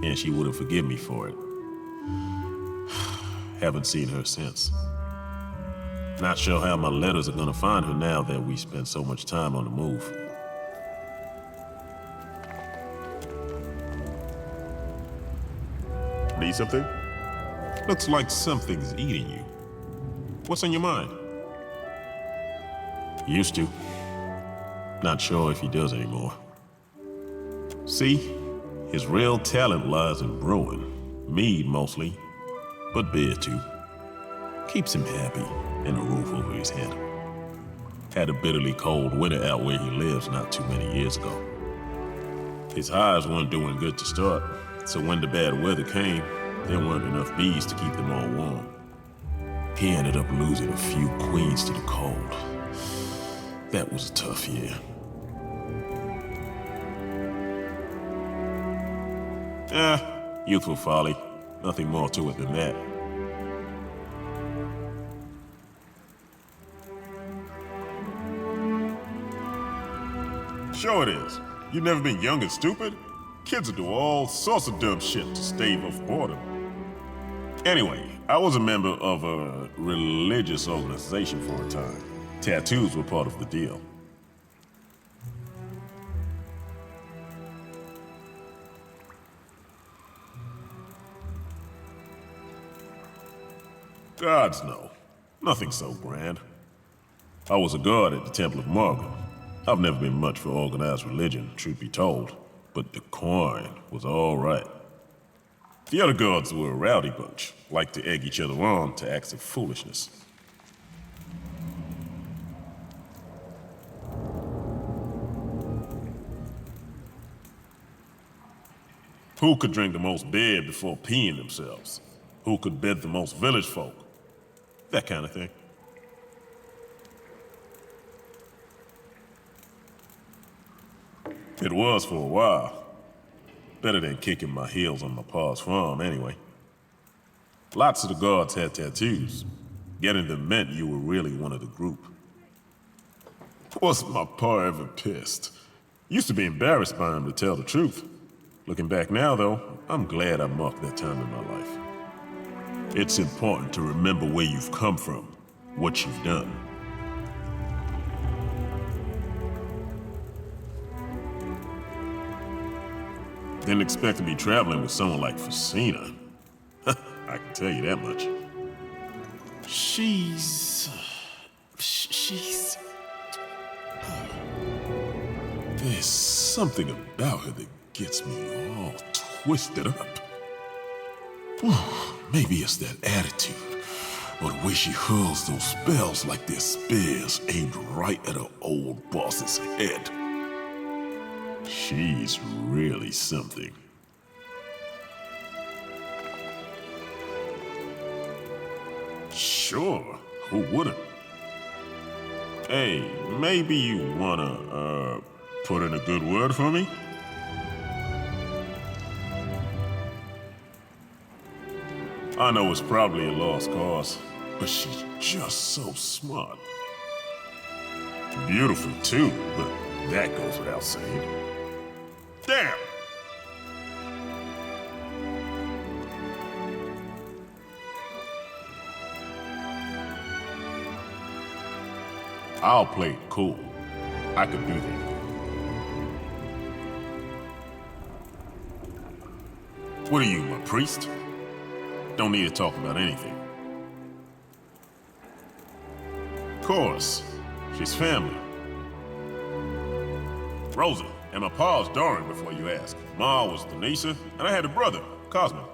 And she wouldn't forgive me for it. Haven't seen her since. Not sure how my letters are gonna find her now that we spent so much time on the move. Need something? Looks like something's eating you. What's on your mind? Used to. Not sure if he does anymore. See, his real talent lies in brewing. Mead mostly, but beer too. Keeps him happy and a roof over his head. Had a bitterly cold winter out where he lives not too many years ago. His hives weren't doing good to start, so when the bad weather came, there weren't enough bees to keep them all warm. He ended up losing a few queens to the cold. That was a tough year. Youthful folly. Nothing more to it than that. Sure it is. You've never been young and stupid? Kids will do all sorts of dumb shit to stave off boredom. Anyway, I was a member of a religious organization for a time. Tattoos were part of the deal. Gods no. Nothing so grand. I was a guard at the Temple of Morgan. I've never been much for organized religion, truth be told, but the coin was all right. The other guards were a rowdy bunch, liked to egg each other on to acts of foolishness. Who could drink the most beer before peeing themselves? Who could bed the most village folk? That kind of thing. It was for a while. Better than kicking my heels on my pa's farm, anyway. Lots of the guards had tattoos. Getting them meant you were really one of the group. Wasn't my pa ever pissed? Used to be embarrassed by him, to tell the truth. Looking back now, though, I'm glad I marked that time in my life. It's important to remember where you've come from, what you've done. Didn't expect to be traveling with someone like Facina. I can tell you that much. She's... There's something about her that gets me all twisted up. Maybe it's that attitude, or the way she hurls those spells like they're spears aimed right at her old boss's head. She's really something. Sure, who wouldn't? Hey, maybe you wanna, put in a good word for me? I know it's probably a lost cause, but she's just so smart. Beautiful too, but that goes without saying. Damn! I'll play it cool. I could do that. What are you, my priest? Don't need to talk about anything. Of course. She's family. Rosa, and my pa's Doran before you ask. Ma was Denisha, and I had a brother, Cosmo.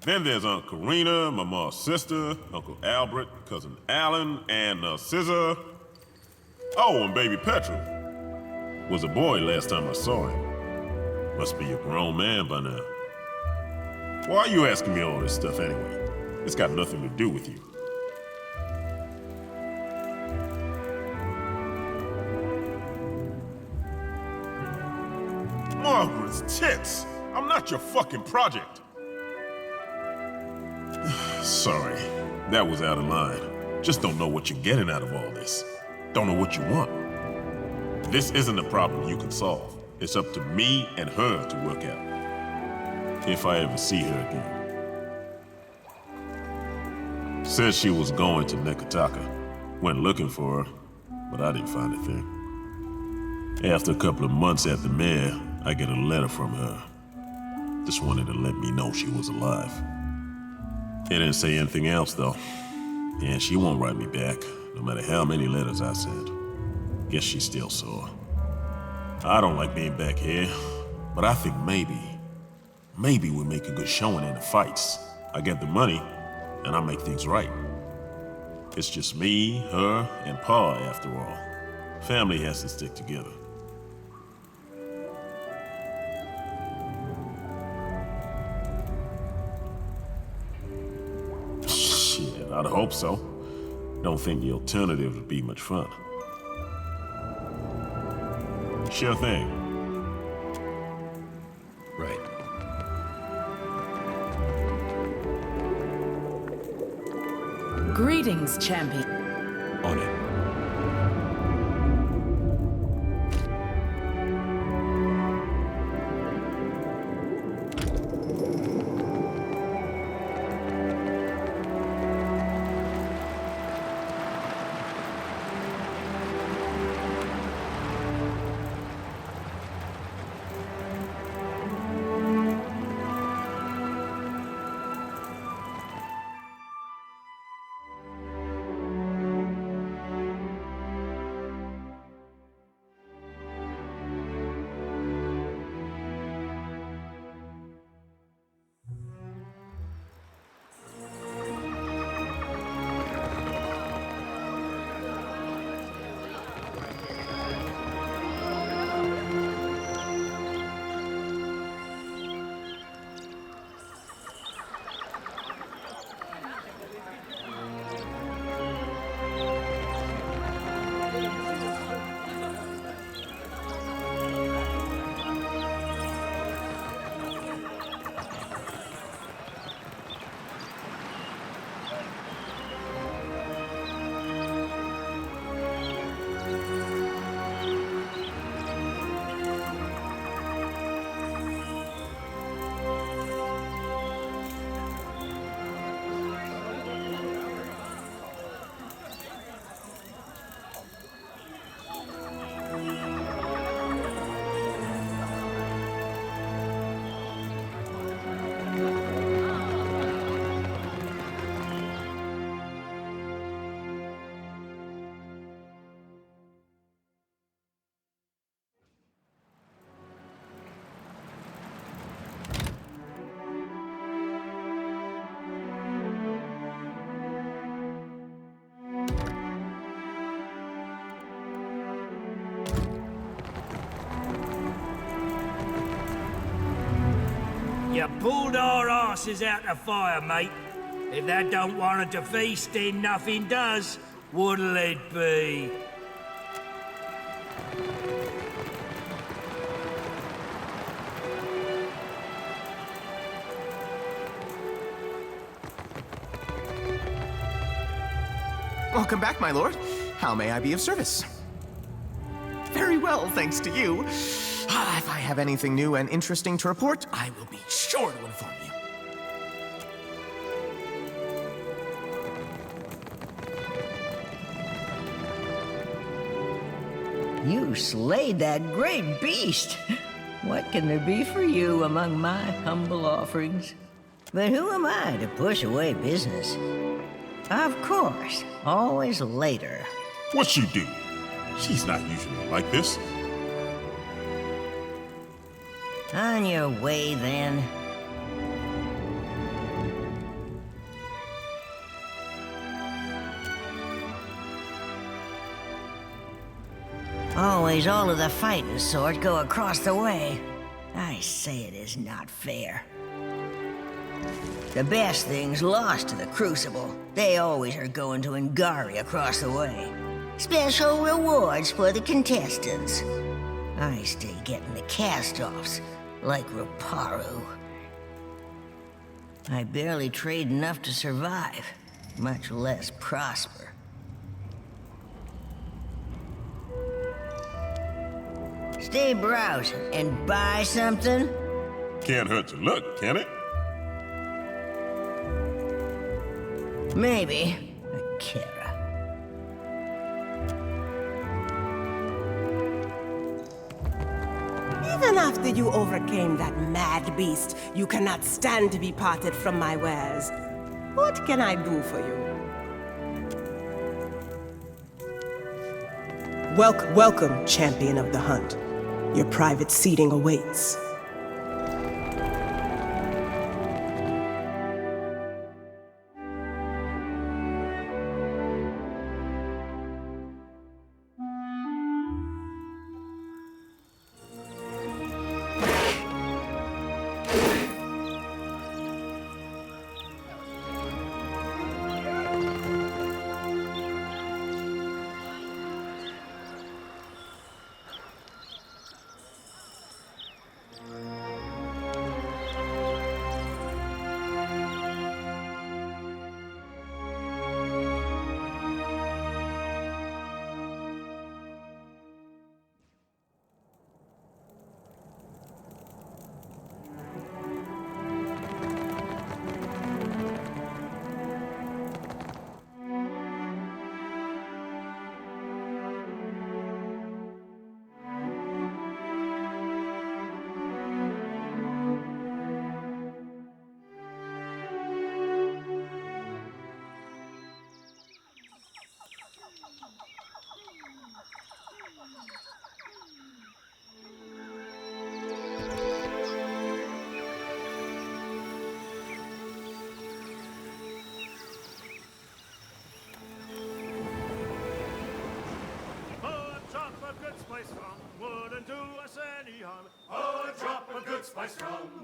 Then there's Aunt Karina, my ma's sister, Uncle Albert, Cousin Alan, and Scissor. Oh, and baby Petrol. Was a boy last time I saw him. Must be a grown man by now. Why are you asking me all this stuff anyway? It's got nothing to do with you. Margaret's tits! I'm not your fucking project! Sorry, that was out of line. Just don't know what you're getting out of all this. Don't know what you want. This isn't a problem you can solve. It's up to me and her to work out. If I ever see her again. Said she was going to Nekataka. Went looking for her, but I didn't find a thing. After a couple of months at the mayor, I get a letter from her. Just wanted to let me know she was alive. It didn't say anything else, though. And she won't write me back, no matter how many letters I send. Guess she's still sore. I don't like being back here, but I think maybe we make a good showing in the fights. I get the money, and I make things right. It's just me, her, and Pa, after all. Family has to stick together. Shit, I'd hope so. Don't think the alternative would be much fun. Sure thing. Right. Greetings, champion. On it. You pulled our asses out the fire, mate. If that don't warrant a feast, then nothing does. What'll it be? Welcome back, my lord. How may I be of service? Very well, thanks to you. If I have anything new and interesting to report, I will be sure to inform you. You slayed that great beast. What can there be for you among my humble offerings? But who am I to push away business? Of course, always later. What'd she do? She's not usually like this. On your way, then. Always all of the fighting sort go across the way. I say it is not fair. The best things lost to the Crucible. They always are going to Ngari across the way. Special rewards for the contestants. I stay getting the cast-offs, like Raparu. I barely trade enough to survive, much less prosper. Stay browsing and buy something? Can't hurt to look, can it? Maybe. Akira. Even after you overcame that mad beast, you cannot stand to be parted from my wares. What can I do for you? Welcome, champion of the hunt. Your private seating awaits. Spice rum wouldn't do us any harm. Oh, a drop of good spice rum.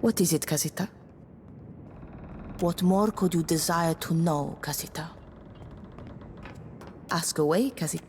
What is it, Casita? What more could you desire to know, Casita? Ask away, Casita.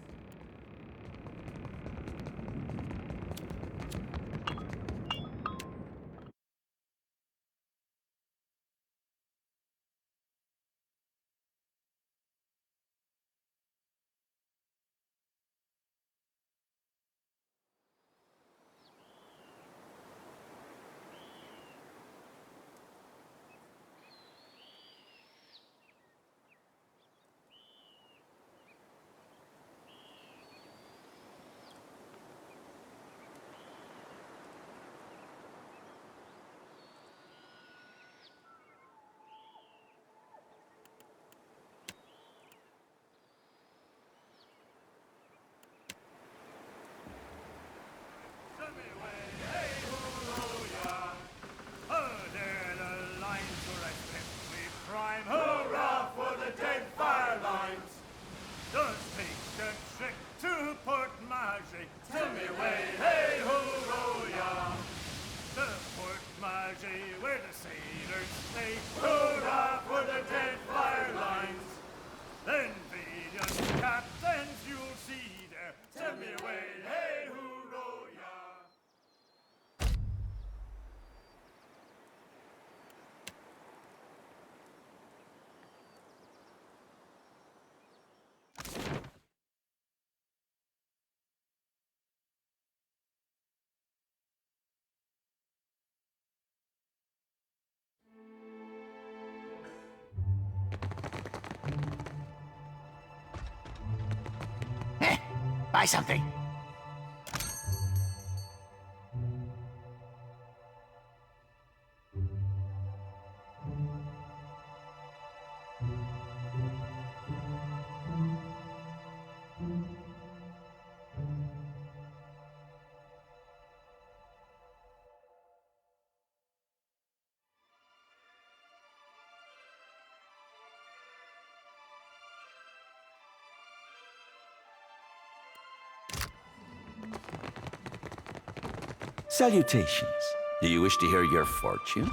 try something. Salutations. Do you wish to hear your fortune?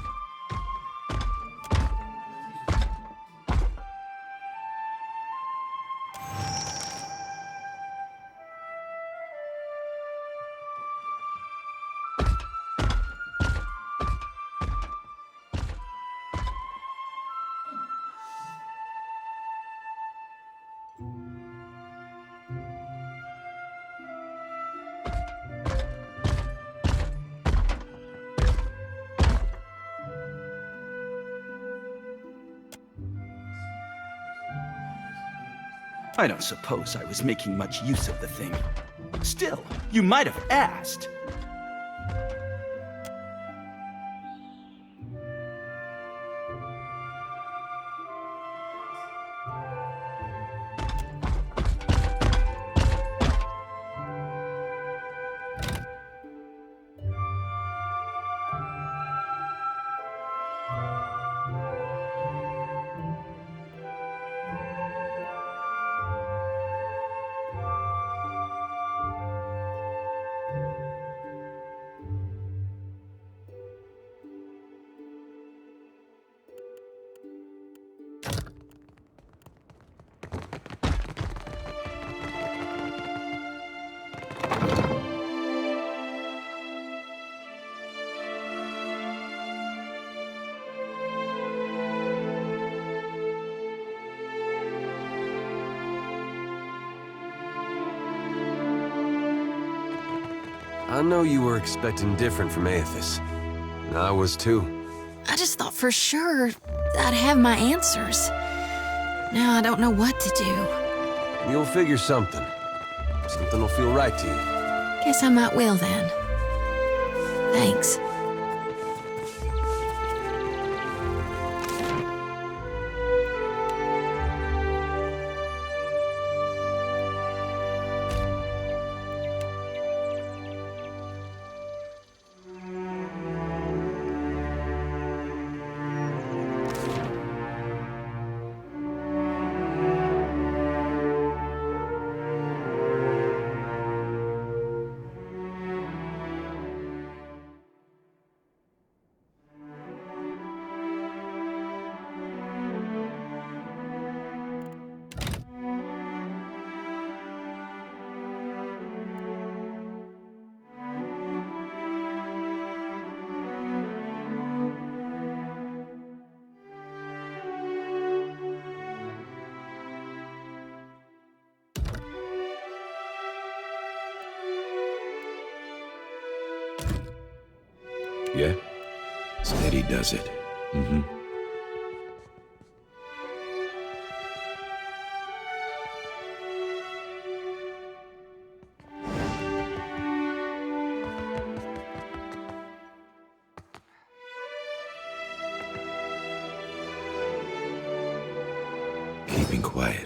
I don't suppose I was making much use of the thing. Still, you might have asked. I know you were expecting different from Aethys. I was too. I just thought for sure I'd have my answers. Now I don't know what to do. You'll figure something. Something will feel right to you. Guess I might will then. Thanks. Yeah? Steady does it. Mm-hmm. Keeping quiet.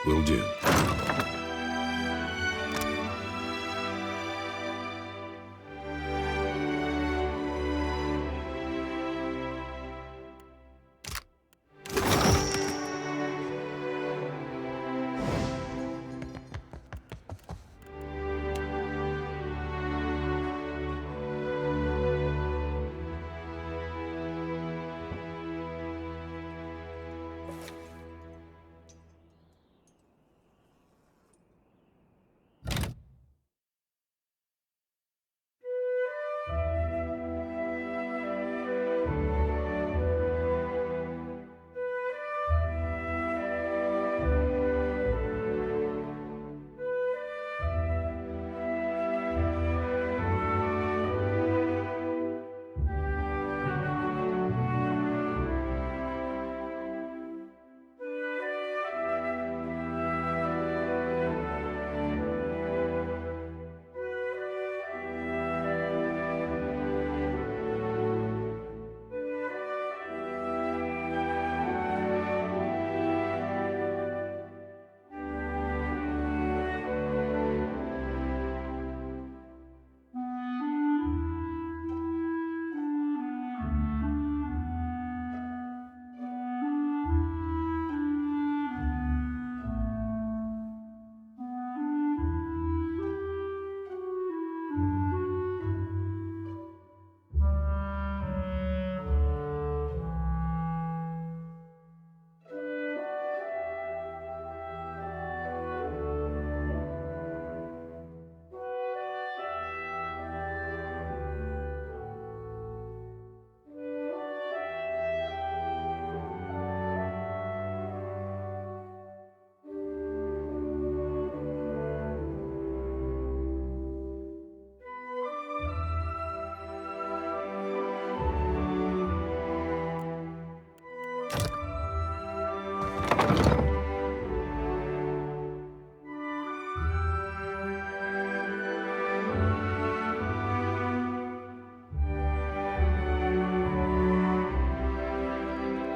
Will do.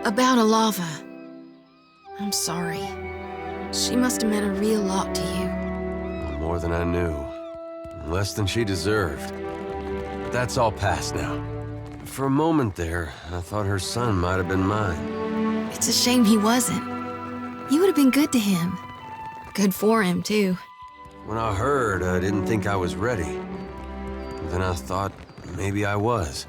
About Alava. I'm sorry. She must have meant a real lot to you. More than I knew. Less than she deserved. But that's all past now. For a moment there, I thought her son might have been mine. It's a shame he wasn't. You would have been good to him. Good for him, too. When I heard, I didn't think I was ready. Then I thought maybe I was.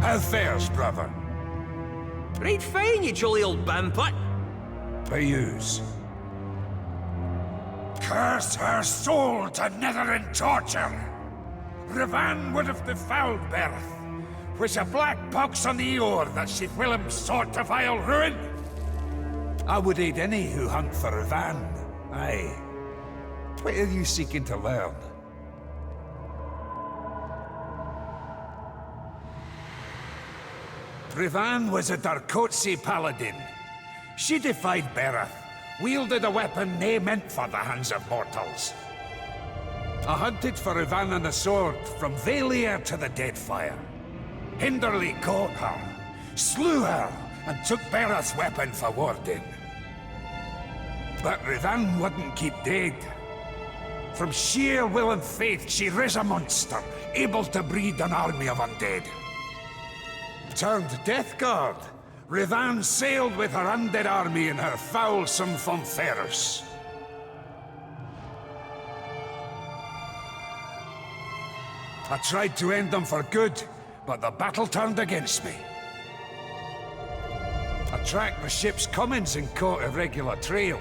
How fares, brother? Right fine, you jolly old bamput. By yous. Curse her soul to nethering torture! Revan would have befouled birth, which a black pox on the oar that she whilom sought to vile ruin. I would aid any who hunt for Revan. Aye. What are you seeking to learn? Revan was a Darkotsi paladin. She defied Bereth, wielded a weapon nae meant for the hands of mortals. I hunted for Revan and the sword from Valir to the Deadfire. Hinderly caught her, slew her, and took Bereth's weapon for warding. But Revan wouldn't keep dead. From sheer will and faith, she riz a monster, able to breed an army of undead. Turned Death Guard, Revan sailed with her undead army in her foulsome Fonferus. I tried to end them for good, but the battle turned against me. I tracked the ship's comings and caught a regular trail,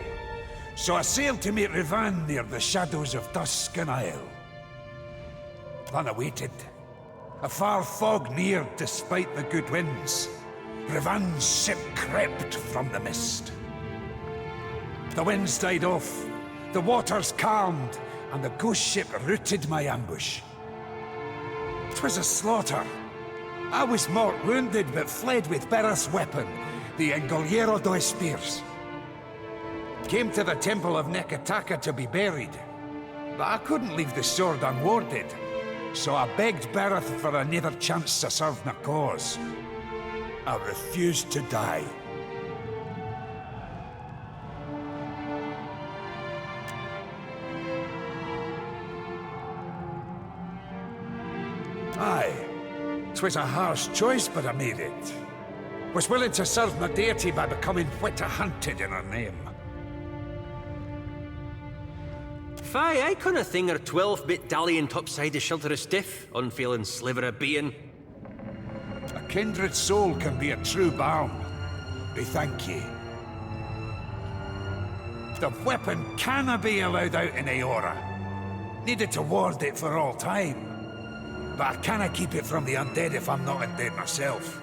so I sailed to meet Revan near the shadows of Dusk and Isle. Then I waited. A far fog neared despite the good winds. Revan's ship crept from the mist. The winds died off, the waters calmed, and the ghost ship routed my ambush. 'Twas a slaughter. I was mortal wounded, but fled with Bereth's weapon, the Engoliero dos Spears. Came to the temple of Nekataka to be buried, but I couldn't leave the sword unwarded. So I begged Bereth for another chance to serve my cause. I refused to die. Aye, 'twas a harsh choice, but I made it. Was willing to serve my deity by becoming what I hunted in her name. Fie, I canna thing her 12-bit dallying topside to shelter a stiff, unfailing sliver of being. A kindred soul can be a true balm. Be thank ye. The weapon canna be allowed out in Aora. Needed to ward it for all time. But I canna keep it from the undead if I'm not undead myself.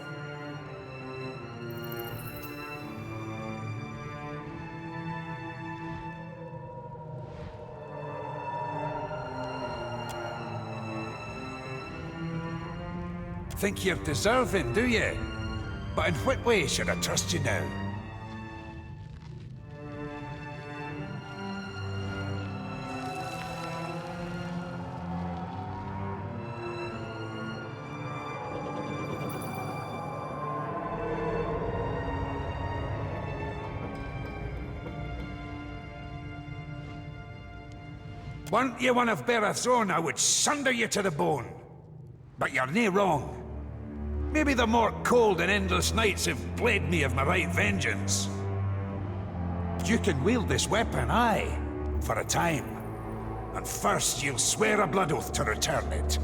Think you're deserving, do you? But in what way should I trust you now? Weren't you one of Bereth's own, I would sunder you to the bone. But you're nae wrong. Maybe the more cold and endless nights have bled me of my right vengeance. You can wield this weapon, aye, for a time. And first you'll swear a blood oath to return it.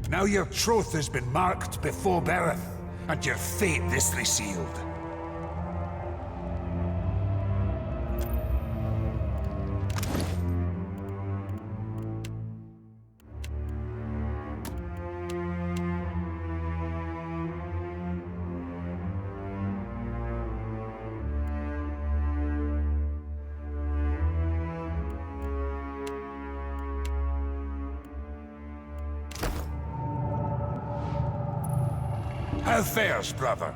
Now your troth has been marked before Bereth, and your fate is sealed. How fares, brother?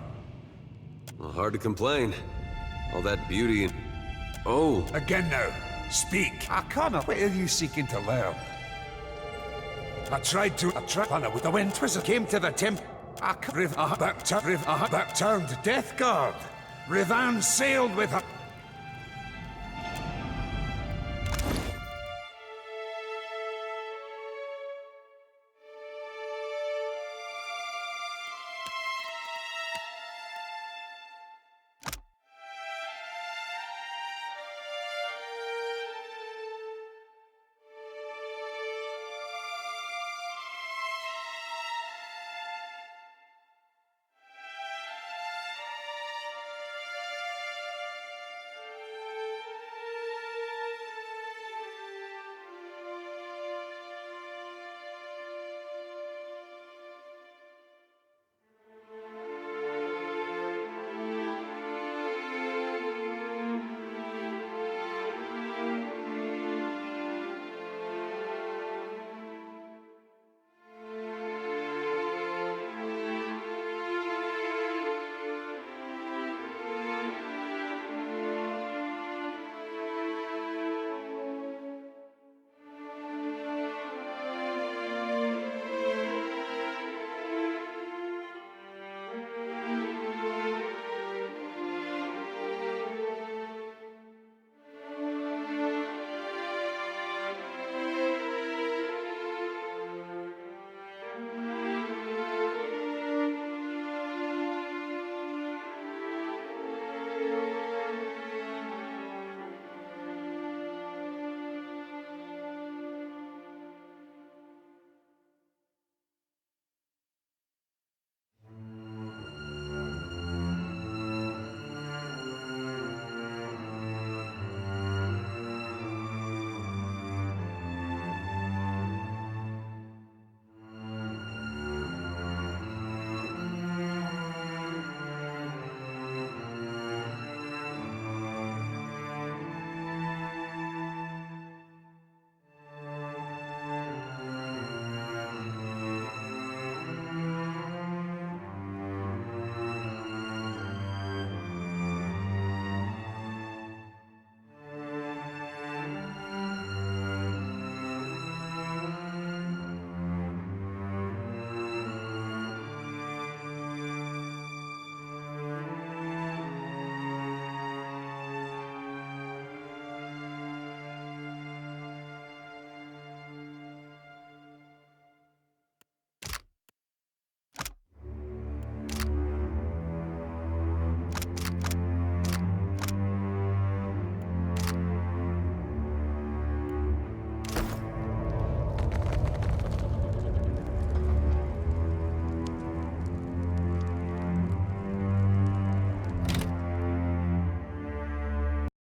Well, hard to complain. All that beauty and... Oh! Again now. Speak. Arcana, what are you seeking to learn? I tried with the wind wizard came to the temple. Back turned Death Guard. Rivan sailed with her.